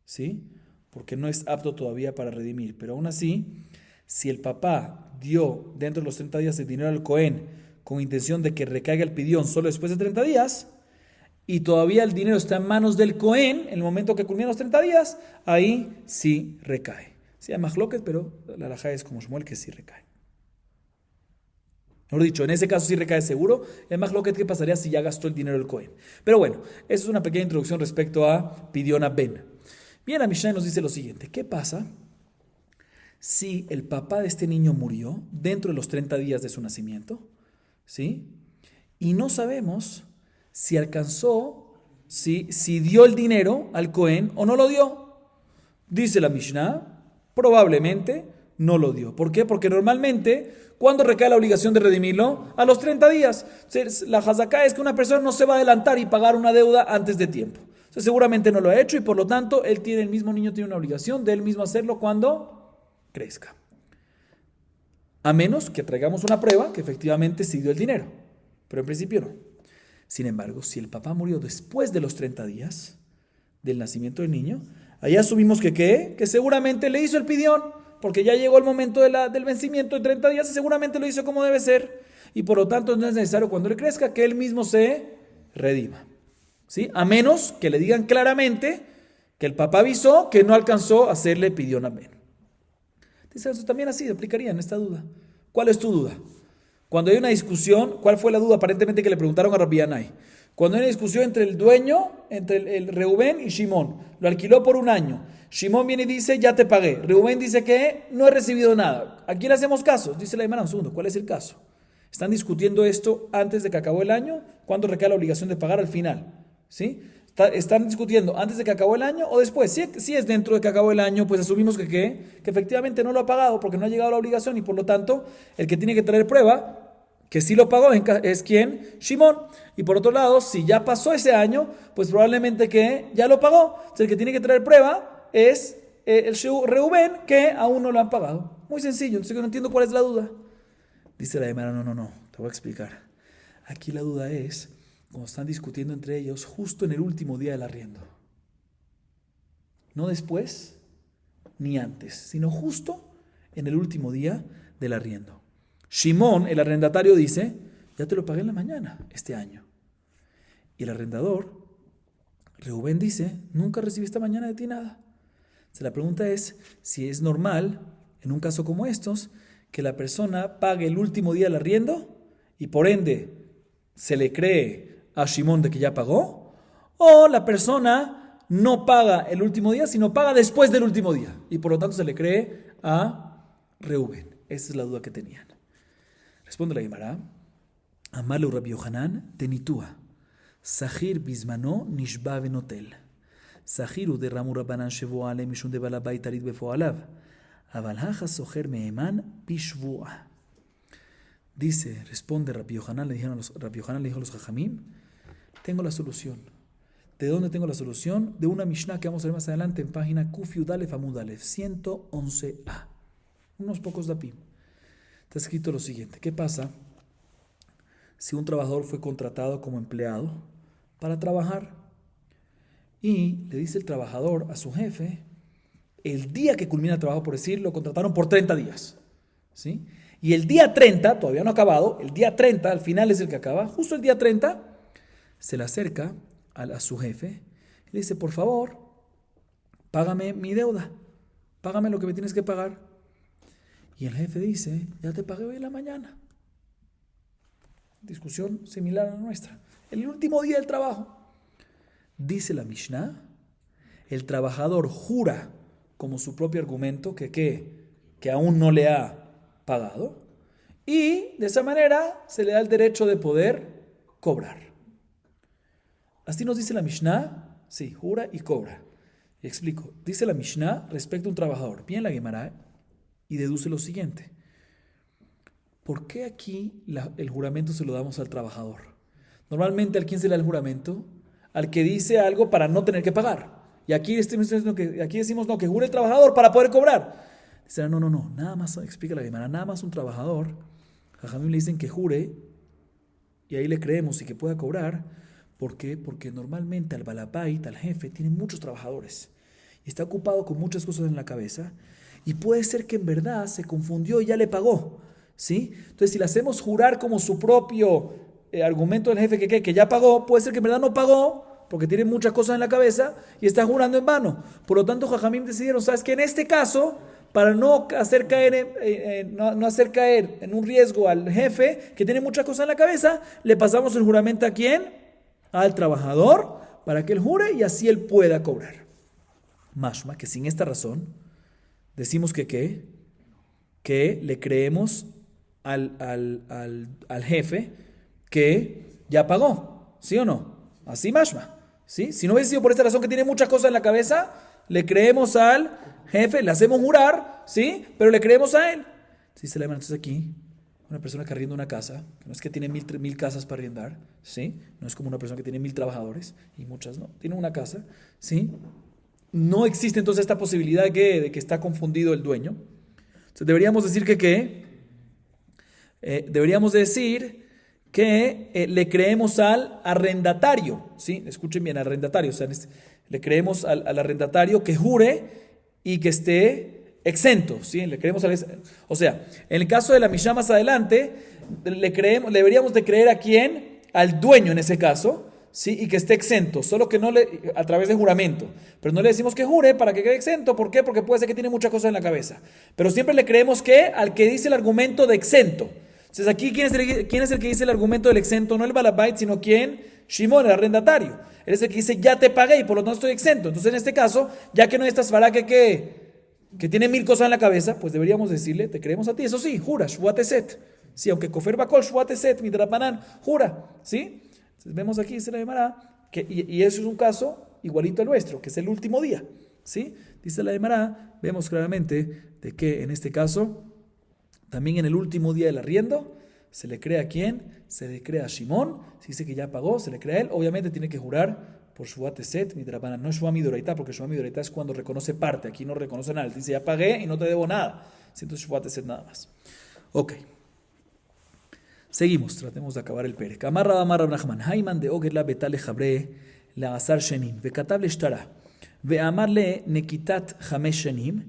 ¿sí? Porque no es apto todavía para redimir. Pero aún así, si el papá dio dentro de los 30 días el dinero al Cohen con intención de que recaiga el pidión solo después de 30 días, y todavía el dinero está en manos del Cohen en el momento que culminan los 30 días, ahí sí recae. Sí hay majloques, pero la halajá es como Shmuel que sí recae. Mejor dicho, en ese caso sí recae seguro. El majloquet, ¿qué pasaría si ya gastó el dinero del Cohen? Pero bueno, eso es una pequeña introducción respecto a Pidión Ben. Bien, la Mishnah nos dice lo siguiente. ¿Qué pasa si el papá de este niño murió dentro de los 30 días de su nacimiento? ¿Sí? Y no sabemos si alcanzó, si dio el dinero al Cohen o no lo dio. Dice la Mishnah, probablemente no lo dio. ¿Por qué? Porque normalmente, ¿cuándo recae la obligación de redimirlo? A los 30 días. La hazaká es que una persona no se va a adelantar y pagar una deuda antes de tiempo. Entonces, seguramente no lo ha hecho y por lo tanto, el mismo niño tiene una obligación de él mismo hacerlo cuando crezca. A menos que traigamos una prueba que efectivamente sí dio el dinero. Pero en principio no. Sin embargo, si el papá murió después de los 30 días del nacimiento del niño, ahí asumimos que seguramente le hizo el pidión, porque ya llegó el momento del vencimiento de 30 días y seguramente lo hizo como debe ser. Y por lo tanto no es necesario cuando él crezca que él mismo se redima. ¿Sí? A menos que le digan claramente que el papá avisó que no alcanzó a hacerle pidión a Ben. Dice, eso también así aplicaría en esta duda. ¿Cuál es tu duda? Cuando hay una discusión, ¿cuál fue la duda aparentemente que le preguntaron a Rabbi Yanai? Cuando hay una discusión entre el dueño, entre el Reubén y Shimón, lo alquiló por un año. Shimón viene y dice, ya te pagué. Reubén dice que no he recibido nada. ¿A quién le hacemos caso? Dice la Imara, un segundo, ¿cuál es el caso? ¿Están discutiendo esto antes de que acabó el año? ¿Cuándo recae la obligación de pagar al final? ¿Sí? ¿Están discutiendo antes de que acabó el año o después? Si es dentro de que acabó el año, pues asumimos que efectivamente no lo ha pagado porque no ha llegado a la obligación y por lo tanto el que tiene que traer prueba que sí lo pagó es ¿quién? Shimón. Y por otro lado, si ya pasó ese año, pues probablemente que ya lo pagó. Entonces el que tiene que traer prueba es el Reubén, que aún no lo han pagado. Muy sencillo, entonces no entiendo cuál es la duda. Dice la Gemara, no, te voy a explicar. Aquí la duda es, como están discutiendo entre ellos, justo en el último día del arriendo. No después, ni antes, sino justo en el último día del arriendo. Shimón, el arrendatario, dice, ya te lo pagué en la mañana este año. Y el arrendador, Reubén, dice, nunca recibí esta mañana de ti nada. Entonces, la pregunta es si es normal, en un caso como estos, que la persona pague el último día del arriendo y por ende se le cree a Shimón de que ya pagó, o la persona no paga el último día, sino paga después del último día y por lo tanto se le cree a Reubén. Esa es la duda que tenían. Responde la Gemara, Amalu Rabbi Yohanan tenitúa, Sahir bismano nishba venotel, Sahiru de Ramu Rabbanan shevo ale mishun de balabay tarit befoalav, aval haja soher meeman pishvua. Dice, responde Rabbi Yohanan, le dijo a los Jajamim, tengo la solución. ¿De dónde tengo la solución? De una Mishnah que vamos a ver más adelante en página Kuf Yudalef Amud Alef, 111a. Unos pocos dapim. Está escrito lo siguiente. ¿Qué pasa si un trabajador fue contratado como empleado para trabajar? Y le dice el trabajador a su jefe, el día que culmina el trabajo, por decir, lo contrataron por 30 días. ¿Sí? Y el día 30, todavía no ha acabado, el día 30, al final es el que acaba, justo el día 30, se le acerca a su jefe Le dice, por favor, págame mi deuda, págame lo que me tienes que pagar. Y el jefe dice, ya te pagué hoy en la mañana. Discusión similar a la nuestra. El último día del trabajo. Dice la Mishnah, el trabajador jura como su propio argumento que aún no le ha pagado, y de esa manera se le da el derecho de poder cobrar. Así nos dice la Mishnah, sí, jura y cobra. Y explico, dice la Mishnah respecto a un trabajador, viene la Gemara y deduce lo siguiente. ¿Por qué aquí el juramento se lo damos al trabajador? Normalmente, ¿a quién se le da el juramento? Al que dice algo para no tener que pagar. Y aquí decimos no, que jure el trabajador para poder cobrar. Dice, no, nada más, explica la Gemara, nada más un trabajador, Jajamim le dicen que jure, y ahí le creemos y que pueda cobrar. ¿Por qué? Porque normalmente al balabait, al jefe, tiene muchos trabajadores, y está ocupado con muchas cosas en la cabeza, y puede ser que en verdad se confundió y ya le pagó, ¿sí? Entonces, si le hacemos jurar como su propio argumento del jefe que ya pagó, puede ser que en verdad no pagó, porque tiene muchas cosas en la cabeza y está jurando en vano. Por lo tanto, Jajamim decidieron, ¿sabes qué? En este caso, para no hacer caer en un riesgo al jefe que tiene muchas cosas en la cabeza, le pasamos el juramento ¿a quién? Al trabajador, para que él jure y así él pueda cobrar. Mashma, que sin esta razón, decimos que le creemos al jefe que ya pagó, ¿sí o no? Así mashma, ¿sí? Si no hubiese sido por esta razón que tiene muchas cosas en la cabeza, le creemos al jefe, le hacemos jurar, ¿sí? Pero le creemos a él. Sí, se le llama entonces aquí una persona que arrienda una casa, que no es que tiene mil casas para arrendar, ¿sí? No es como una persona que tiene 1000 trabajadores, y muchas no, tiene una casa, ¿sí? No existe entonces esta posibilidad de que está confundido el dueño. Entonces deberíamos decir deberíamos decir que le creemos al arrendatario, ¿sí? Escuchen bien, arrendatario, o sea, le creemos al arrendatario que jure y que esté exento, ¿sí? Le creemos o sea, en el caso de la Mishnah más adelante, deberíamos de creer a quién, al dueño en ese caso, ¿sí? Y que esté exento, solo que a través de juramento, pero no le decimos que jure para que quede exento. ¿Por qué? Porque puede ser que tiene muchas cosas en la cabeza, pero siempre le creemos que al que dice el argumento de exento. Entonces aquí, ¿quién es el que dice el argumento del exento? No el balabait, sino ¿quién? Shimon, el arrendatario. Él es el que dice, ya te pagué y por lo tanto estoy exento. Entonces en este caso, ya que no hay esta svara que tiene 1000 cosas en la cabeza, pues deberíamos decirle, te creemos a ti. Eso sí, jura, shvuateset. Sí, aunque kofer bakol shvuateset, midrabanan, jura. ¿Sí? Entonces vemos aquí, dice la Gemara, y eso es un caso igualito al nuestro, que es el último día. ¿Sí? Dice la Gemara, vemos claramente de que en este caso, también en el último día del arriendo, se le cree a quién, se le cree a Shimón, si dice que ya pagó, se le cree a él, obviamente tiene que jurar por Shvuateset, midrabanan, no Shua Midoraita, porque Shua Midoraita es cuando reconoce parte, aquí no reconoce nada, él dice ya pagué y no te debo nada, entonces Shvuateset nada más. Ok. Seguimos, tratemos de acabar el perek. Amar Rab Nachman, Hayman de Ogerla betale jabre la asar shenim, vekatav le shtara, ve'amar le nekitat chamesh shenim,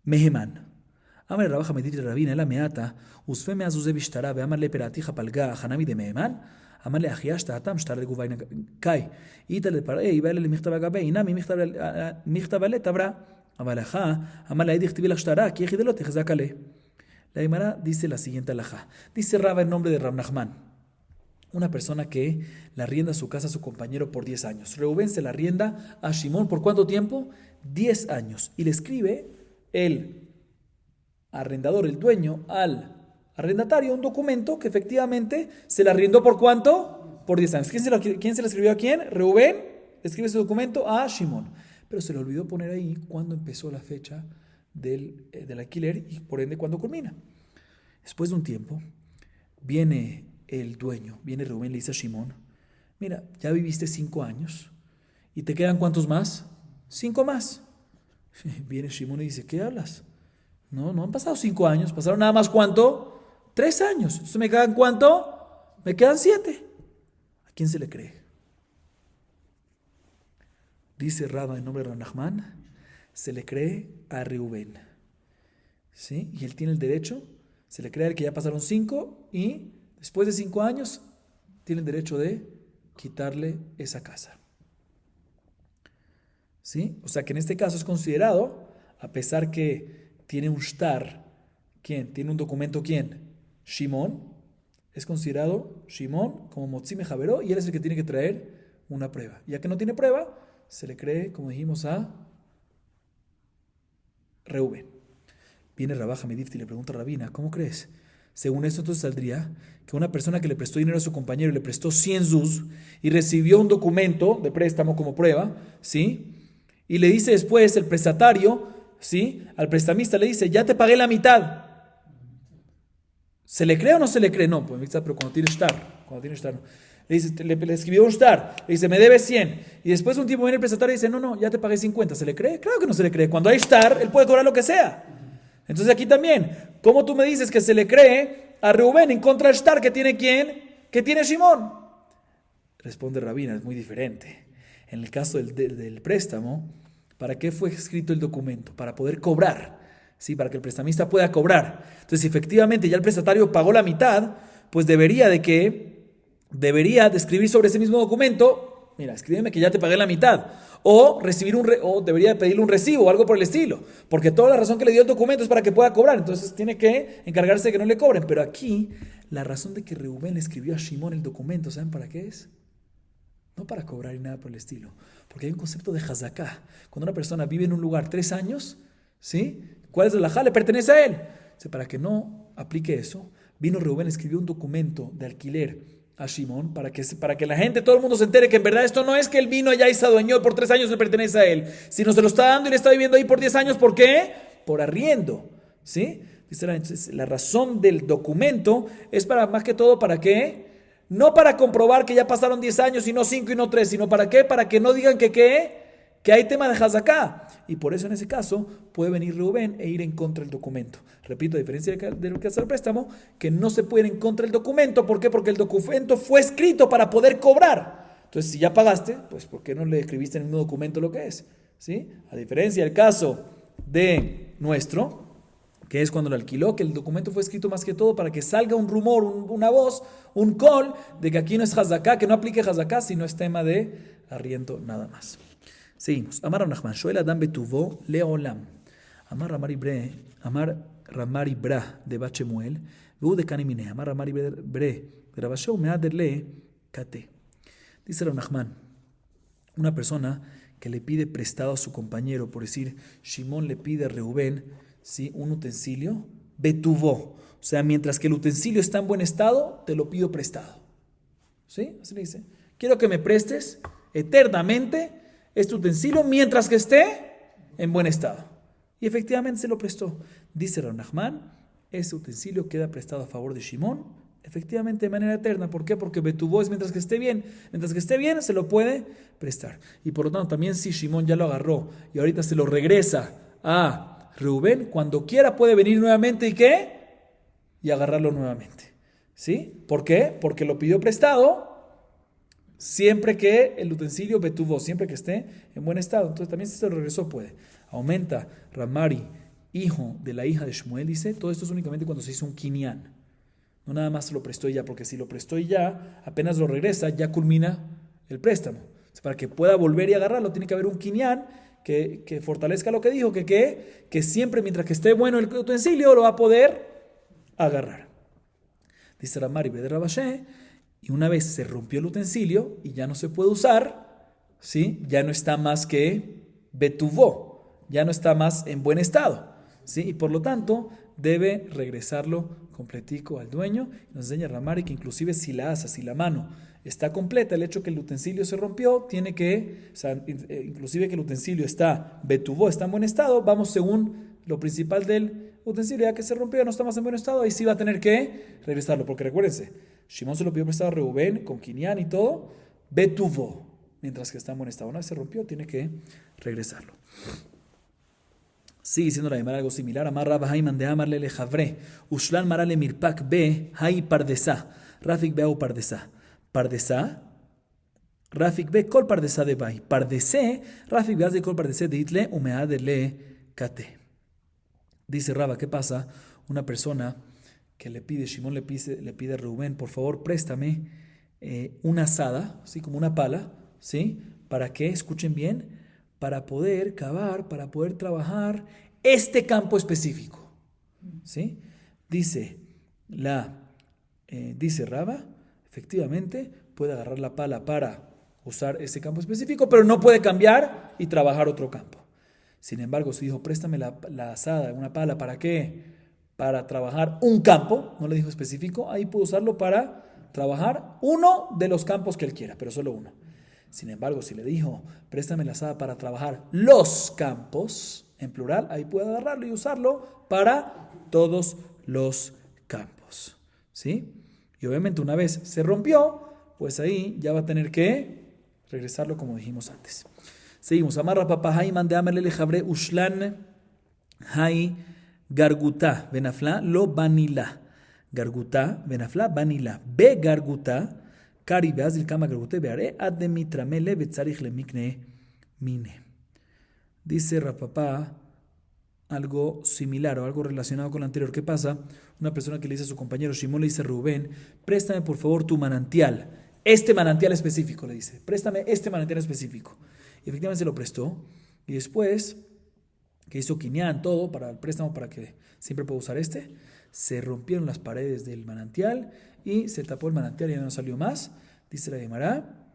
meheman. Amar Rabba Hamedit Rabina ela meata, usfe meazuze bishtara, ve'amar le peratija palga, hanami de meheman, amar le achiash ta'atam shtara de guvaina kai, ita le parei, iba le michtav agabe, inami michtav ale tabra, avalacha, amar le aidich tibil shtara, ki echidelo techzak ale. La Gemara dice la siguiente alajá. Dice Raba en nombre de Rab Nachman, una persona que le arrienda su casa a su compañero por 10 años. Reubén se la arrienda a Shimón por ¿cuánto tiempo? 10 años. Y le escribe el arrendador, el dueño, al arrendatario un documento que efectivamente se le arriendó ¿por cuánto? Por 10 años. ¿Quién se le escribió a quién? Reubén escribe ese documento a Shimón. Pero se le olvidó poner ahí cuándo empezó la fecha del alquiler y por ende cuando culmina. Después de un tiempo, viene el dueño, viene Rubén, le dice a Shimón, mira, ya viviste 5 años y te quedan ¿cuántos más? 5 más. Viene Shimón y dice, ¿qué hablas? No han pasado 5 años, pasaron nada más ¿cuánto? 3 años. Entonces ¿me quedan cuánto? Me quedan 7. ¿A quién se le cree? Dice Raba en nombre de Rab Nachman, se le cree a Reubén, ¿sí? Y él tiene el derecho, se le cree a él que ya pasaron 5 y después de 5 años tiene el derecho de quitarle esa casa. ¿Sí? O sea que en este caso es considerado, a pesar que tiene un shtar, ¿quién? Tiene un documento, ¿quién? Shimón. Es considerado Shimón como Motzi Mejaveró y él es el que tiene que traer una prueba. Ya que no tiene prueba, se le cree, como dijimos, a Reuben. Viene Rabaja Medifti y le pregunta a Rabina, ¿cómo crees? Según esto, entonces saldría que una persona que le prestó dinero a su compañero y le prestó 100 zuz y recibió un documento de préstamo como prueba, ¿sí? Y le dice después el prestatario, ¿sí? Al prestamista le dice, ya te pagué la mitad. ¿Se le cree o no se le cree? No, pues, pero cuando tiene shtar, no. Le dice, le escribió un shtar, le dice, me debes 100. Y después de un tiempo viene el prestatario y dice, no, ya te pagué 50. ¿Se le cree? Claro que no se le cree. Cuando hay shtar, él puede cobrar lo que sea. Entonces aquí también, ¿cómo tú me dices que se le cree a Reuben en contra del shtar que tiene quién? Que tiene Shimón. Responde Rabina, es muy diferente. En el caso del préstamo, ¿para qué fue escrito el documento? Para poder cobrar, ¿sí? Para que el prestamista pueda cobrar. Entonces, si efectivamente ya el prestatario pagó la mitad, pues debería de escribir sobre ese mismo documento, mira, escríbeme que ya te pagué la mitad. O o debería pedirle un recibo o algo por el estilo. Porque toda la razón que le dio el documento es para que pueda cobrar. Entonces tiene que encargarse de que no le cobren. Pero aquí, la razón de que Reuben le escribió a Shimón el documento, ¿saben para qué es? No para cobrar ni nada por el estilo. Porque hay un concepto de hazaká. Cuando una persona vive en un lugar 3 años, ¿sí? ¿Cuál es el halajá? Le pertenece a él. Entonces, para que no aplique eso, vino Reuben, escribió un documento de alquiler a Shimón para que la gente, todo el mundo se entere que en verdad esto no es que él vino allá y se adueñó por 3 años, le pertenece a él, sino se lo está dando y le está viviendo ahí por 10 años. ¿Por qué? Por arriendo. ¿Sí? Dice la razón del documento es para más que todo para qué. No para comprobar que ya pasaron 10 años y no 5 y no 3, sino para qué, para que no digan que hay tema de hazaká. Y por eso en ese caso puede venir Reuben e ir en contra del documento. Repito, a diferencia de lo que hace el préstamo, que no se puede ir en contra del documento. ¿Por qué? Porque el documento fue escrito para poder cobrar. Entonces, si ya pagaste, pues ¿por qué no le escribiste en un documento lo que es? ¿Sí? A diferencia del caso de nuestro, que es cuando lo alquiló, que el documento fue escrito más que todo para que salga un rumor, una voz, un call, de que aquí no es hazaká, que no aplique hazaká, sino es tema de arriendo nada más. Seguimos. Amar Nachman, Shoel Adam Betuvo Leolam. Amar Ramari Bra de Bachemuel, Veu de Canimine. Amar Ramari Bre de Rabasheu Meaderle Kate. Dice Nachman, una persona que le pide prestado a su compañero, por decir, Shimón le pide a Reubén, ¿sí? Un utensilio, Betuvó. O sea, mientras que el utensilio está en buen estado, te lo pido prestado. ¿Sí? Así le dice. Quiero que me prestes eternamente este utensilio mientras que esté en buen estado. Y efectivamente se lo prestó. Dice Rav Nachman, ese utensilio queda prestado a favor de Shimón, efectivamente de manera eterna. ¿Por qué? Porque Betuvó es mientras que esté bien. Mientras que esté bien, se lo puede prestar. Y por lo tanto, también si Shimón ya lo agarró y ahorita se lo regresa a Reuben, cuando quiera puede venir nuevamente y ¿qué? Y agarrarlo nuevamente. ¿Sí? ¿Por qué? Porque lo pidió prestado siempre que el utensilio Betuvó, siempre que esté en buen estado. Entonces también si se lo regresó puede. Aumenta Ramari, hijo de la hija de Shmuel, dice, todo esto es únicamente cuando se hizo un kinyan. No nada más se lo prestó ya, porque si lo prestó ya, apenas lo regresa, ya culmina el préstamo. Entonces, para que pueda volver y agarrarlo, tiene que haber un kinyan que fortalezca lo que dijo, que siempre mientras que esté bueno el utensilio lo va a poder agarrar. Dice Ramari de Rabashé, y una vez se rompió el utensilio y ya no se puede usar, ¿sí? Ya no está más que Betuvó, ya no está más en buen estado, ¿sí? Y por lo tanto debe regresarlo completico al dueño. Nos enseña Ramari que inclusive si la mano está completa, el hecho que el utensilio se rompió, tiene que, o sea, inclusive que el utensilio está Betuvó, está en buen estado, vamos según lo principal del utensilio, ya que se rompió, ya no está más en buen estado, ahí sí va a tener que regresarlo, porque recuérdense, Shimón se lo pidió prestado a Reubén, con Kinyan y todo, Betuvó, mientras que está en buen estado. Una vez se rompió, tiene que regresarlo. Sigue diciendo la Gemara algo similar. Amar Rabba Haiman de Amarle le Javre, Ushlan Marale Mirpak be Hai Pardesá, Rafik Beau Pardesá. Pardesá, Rafik be Kol Pardesá de Bai. Pardesé, Rafik Beaz de Kol Pardesé de Itle, Umeadele Kate. Dice Rabba, ¿qué pasa? Una persona que le pide, Shimón le pide a Reuben, por favor, préstame una asada, ¿sí? Como una pala, ¿sí? ¿Para qué? Escuchen bien, para poder cavar, para poder trabajar este campo específico. ¿Sí? Dice Raba, efectivamente, puede agarrar la pala para usar ese campo específico, pero no puede cambiar y trabajar otro campo. Sin embargo, si dijo, préstame la azada, una pala, ¿para qué? Para trabajar un campo, no le dijo específico, ahí puede usarlo para trabajar uno de los campos que él quiera, pero solo uno. Sin embargo, si le dijo, préstame la azada para trabajar los campos, en plural, ahí puede agarrarlo y usarlo para todos los campos. ¿Sí? Y obviamente una vez se rompió, pues ahí ya va a tener que regresarlo como dijimos antes. Seguimos. Amarra papá Haiman de Amalele Jabre Ushlan Hai Garguta Benafla Lo Banila. Garguta Benafla Banila. Be Garguta Kari Beazil Kama Gargute Beare Ademitramele Betzarich Lemikne Mine. Dice Rapapá algo similar o algo relacionado con lo anterior. ¿Qué pasa? Una persona que le dice a su compañero Shimón, le dice a Rubén, préstame por favor tu manantial. Este manantial específico, le dice. Préstame este manantial específico. Y efectivamente se lo prestó. Y después, que hizo quinián, todo para el préstamo, para que siempre pueda usar se rompieron las paredes del manantial y se tapó el manantial y ya no salió más. Dice la Gemara,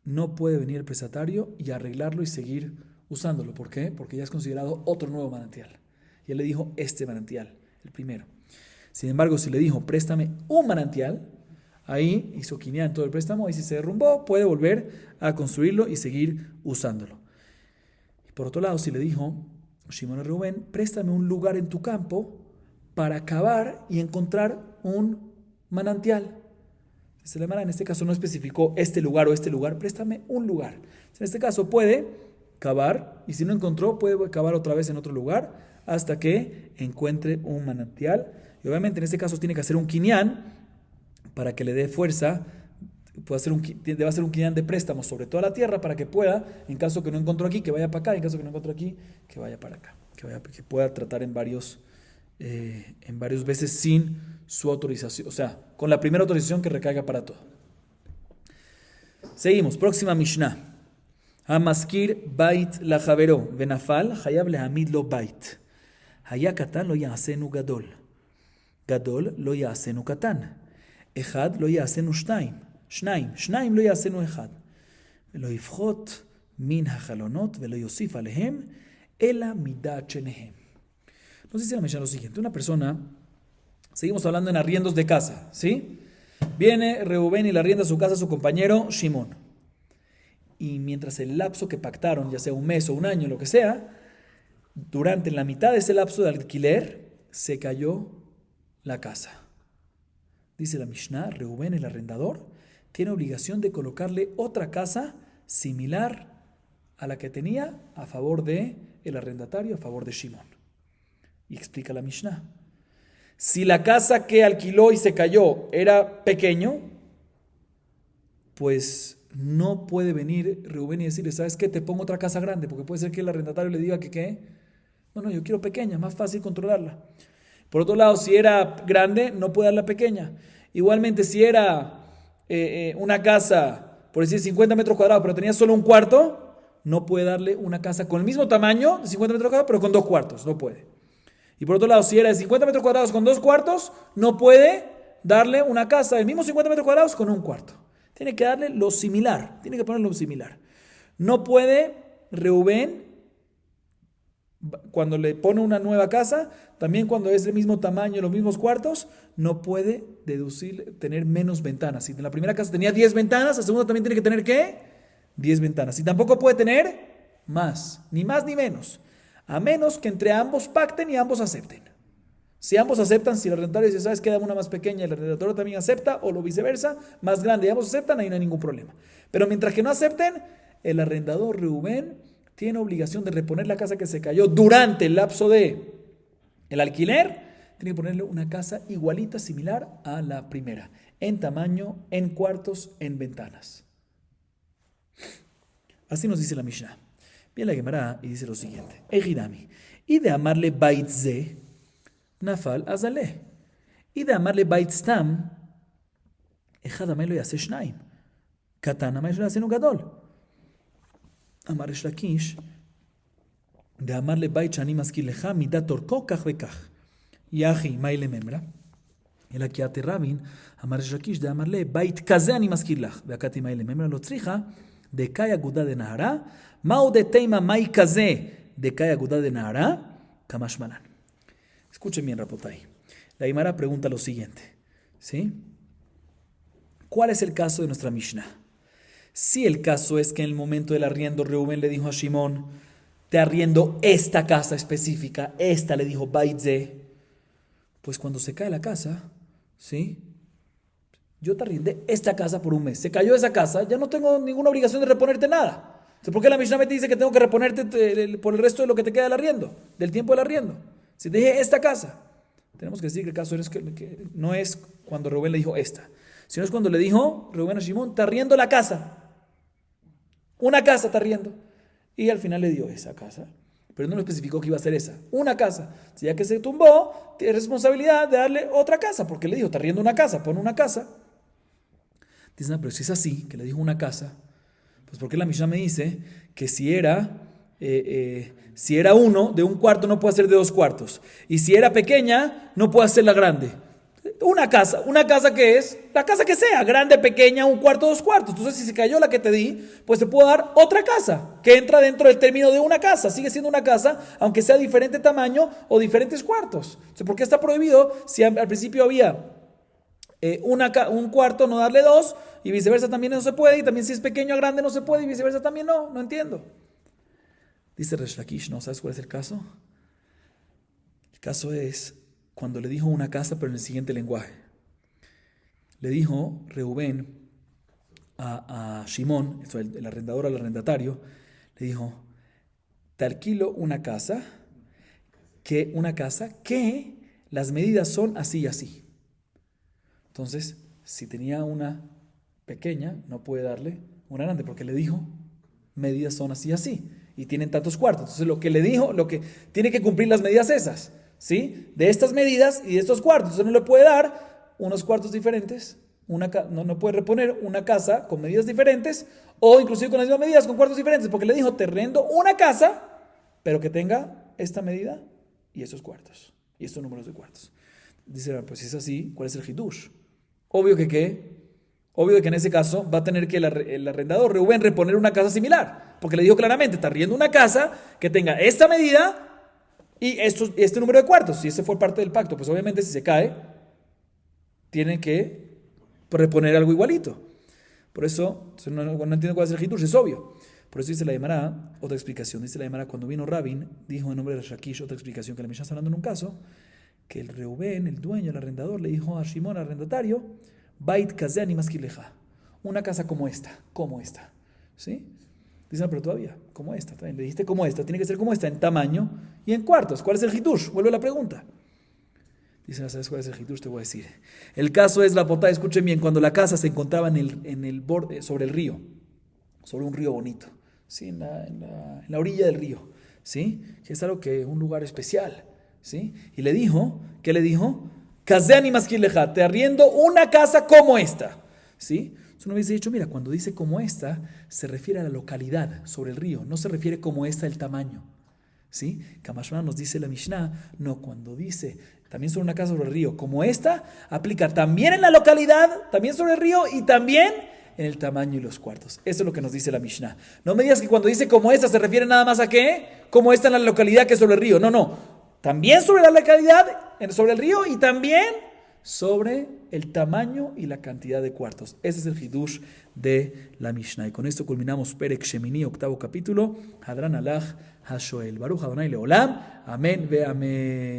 no puede venir el prestatario y arreglarlo y seguir usándolo. ¿Por qué? Porque ya es considerado otro nuevo manantial. Y él le dijo este manantial, el primero. Sin embargo, si le dijo, préstame un manantial, ahí hizo quinián todo el préstamo, y si se derrumbó, puede volver a construirlo y seguir usándolo. Y por otro lado, si le dijo, Shimon Rubén, préstame un lugar en tu campo para cavar y encontrar un manantial. Se le en este caso no especificó este lugar o este lugar, préstame un lugar. En este caso puede cavar y si no encontró, puede cavar otra vez en otro lugar hasta que encuentre un manantial. Y obviamente en este caso tiene que hacer un quinián para que le dé fuerza. Debe hacer un quinián de préstamos sobre toda la tierra para que pueda, en caso que no encontró aquí, que vaya para acá, en caso que no encontró aquí, que vaya para acá, que pueda tratar en varios veces sin su autorización, o sea, con la primera autorización que recaiga para todo. Seguimos, próxima Mishnah. Hamaskir bait la javero venafal hayab lehamid lo bait. Haya katan lo yasenu gadol. Gadol lo yasenu katan. Echad lo yasenu shnaim. Shnaim lo yasenu echad. Lo yifchot min hachalonot velo yosif alehem ela midat shenehem. Nos dice la Mishnah lo siguiente. Una persona, seguimos hablando en arriendos de casa, ¿sí? Viene Reubén y le arrienda su casa a su compañero Shimón. Y mientras el lapso que pactaron, ya sea un mes o un año, lo que sea, durante la mitad de ese lapso de alquiler, se cayó la casa. Dice la Mishnah, Reubén, el arrendador, tiene obligación de colocarle otra casa similar a la que tenía a favor de el arrendatario, a favor de Shimón. Y explica la Mishnah. Si la casa que alquiló y se cayó era pequeño, pues no puede venir Reubén y decirle, ¿sabes qué? Te pongo otra casa grande, porque puede ser que el arrendatario le diga que ¿qué? No, yo quiero pequeña, más fácil controlarla. Por otro lado, si era grande, no puede darla pequeña. Igualmente, si era una casa, por decir 50 metros cuadrados, pero tenía solo un cuarto, no puede darle una casa con el mismo tamaño, de 50 metros cuadrados, pero con 2 cuartos, no puede. Y por otro lado, si era de 50 metros cuadrados con 2 cuartos, no puede darle una casa del mismo 50 metros cuadrados con un cuarto. Tiene que darle lo similar, tiene que ponerle lo similar. No puede Reubén, cuando le pone una nueva casa, también cuando es del mismo tamaño, los mismos cuartos, no puede tener menos ventanas. Si en la primera casa tenía 10 ventanas, la segunda también tiene que tener ¿qué? 10 ventanas. Y tampoco puede tener más ni menos. A menos que entre ambos pacten y ambos acepten. Si ambos aceptan, si el arrendatario dice, ¿sabes qué? Dame una más pequeña y el arrendatario también acepta, o lo viceversa, más grande y ambos aceptan, ahí no hay ningún problema. Pero mientras que no acepten, el arrendador Reubén tiene obligación de reponer la casa que se cayó durante el lapso de el alquiler. Tiene que ponerle una casa igualita, similar a la primera, en tamaño, en cuartos, en ventanas. Así nos dice la Mishnah. Viene la Gemara y dice lo siguiente. Ejidami. Y de amarle baitze, nafal azale. Y de amarle baitztam, ejadamay lo yase shnaim. Katanamay lo yase gadol. Amar Resh Lakish, de amarle bait shani maskil lecha, midat orko kach vekach. Yahi, maile memra. El akiate rabin, amar Resh Lakish, de amarle bait kaze ani maskil lach. Veakati maile memra, lo tzricha, de kai aguda de nahara, mao de teima mai kaze, de kai aguda de nahara, kamash malan. Escuchen bien, Rapotai. La Gemara pregunta lo siguiente, ¿sí? ¿Cuál es el caso de nuestra Mishnah? Si el caso es que en el momento del arriendo Reuben le dijo a Shimón, te arriendo esta casa específica, esta le dijo Baitze, pues cuando se cae la casa, ¿sí? Yo te arriendé esta casa por un mes. Se cayó esa casa, ya no tengo ninguna obligación de reponerte nada. Entonces, ¿por qué la Mishnah me dice que tengo que reponerte por el resto de lo que te queda del arriendo, del tiempo del arriendo? Si te dije esta casa, tenemos que decir que el caso es que no es cuando Reuben le dijo esta, sino es cuando le dijo Reuben a Shimón, te arriendo la casa. Una casa te arriendo. Y al final le dio esa casa, pero no lo especificó que iba a ser esa, una casa. Si ya que se tumbó, tiene responsabilidad de darle otra casa, porque le dijo, te arriendo una casa, pon una casa. Dicen, no, pero si es así, que le dijo una casa, pues ¿por qué la Mishnah me dice que si era uno de un cuarto no puede ser de 2 cuartos? Y si era pequeña, no puede ser la grande. Una casa que es, la casa que sea, grande, pequeña, 1 cuarto, 2 cuartos. Entonces, si se cayó la que te di, pues te puedo dar otra casa, que entra dentro del término de una casa. Sigue siendo una casa, aunque sea diferente tamaño o diferentes cuartos. Entonces, ¿por qué está prohibido si al principio había un cuarto, no darle 2, y viceversa también no se puede, y también si es pequeño a grande no se puede, y viceversa también no? No entiendo. Dice Resh Lakish, ¿no sabes cuál es el caso? El caso es cuando le dijo una casa, pero en el siguiente lenguaje. Le dijo Reubén a Shimón, el arrendador al arrendatario, le dijo, te alquilo una casa que las medidas son así y así. Entonces, si tenía una pequeña, no puede darle una grande, porque le dijo, medidas son así y así, y tienen tantos cuartos. Entonces, lo que le dijo, lo que tiene que cumplir las medidas esas, ¿sí? De estas medidas y de estos cuartos. Entonces no le puede dar unos cuartos diferentes, no puede reponer una casa con medidas diferentes, o inclusive con las mismas medidas, con cuartos diferentes, porque le dijo, te rendo una casa, pero que tenga esta medida y estos cuartos, y estos números de cuartos. Dice, pues si es así, ¿cuál es el hidush? Obvio que en ese caso va a tener que el arrendador Reubén reponer una casa similar, porque le dijo claramente, te arriendo una casa que tenga esta medida y este número de cuartos. Si ese fue parte del pacto, pues obviamente si se cae, tiene que reponer algo igualito. Por eso, no entiendo cuál es el hidush, es obvio. Por eso dice la Gemara, otra explicación. Dice la Gemara, cuando vino Rabin, dijo en nombre de Shakish, otra explicación que la Mishnah está hablando en un caso, que el Reubén, el dueño, el arrendador, le dijo a Shimón, al arrendatario, Bait kazeh maskileja, una casa como esta, ¿sí? Dice, pero todavía, como esta, también le dijiste como esta, tiene que ser como esta, en tamaño y en cuartos. ¿Cuál es el hidush? Vuelve la pregunta. Dice, ¿sabes cuál es el hidush? Te voy a decir. El caso es, la potá, escuchen bien, cuando la casa se encontraba en el borde, sobre el río, sobre un río bonito, ¿sí? En la orilla del río, ¿sí? Que es algo que, un lugar especial, ¿sí? Y le dijo, ¿qué le dijo? Kazeh maskileja, te arriendo una casa como esta, ¿sí? Uno hubiese dicho, mira, cuando dice como esta, se refiere a la localidad sobre el río, no se refiere como esta el tamaño, ¿sí? Kamashman nos dice la Mishnah, no, cuando dice también sobre una casa sobre el río, como esta, aplica también en la localidad, también sobre el río y también en el tamaño y los cuartos. Eso es lo que nos dice la Mishnah. No me digas que cuando dice como esta se refiere nada más a qué, como esta en la localidad que sobre el río. No, también sobre la localidad, sobre el río y también sobre el tamaño y la cantidad de cuartos. Ese es el hidush de la Mishnah. Y con esto culminamos Perek Shemini, 8º capítulo. Hadran Alach Hashoel. Baruch Adonai Leolam. Amén ve amén.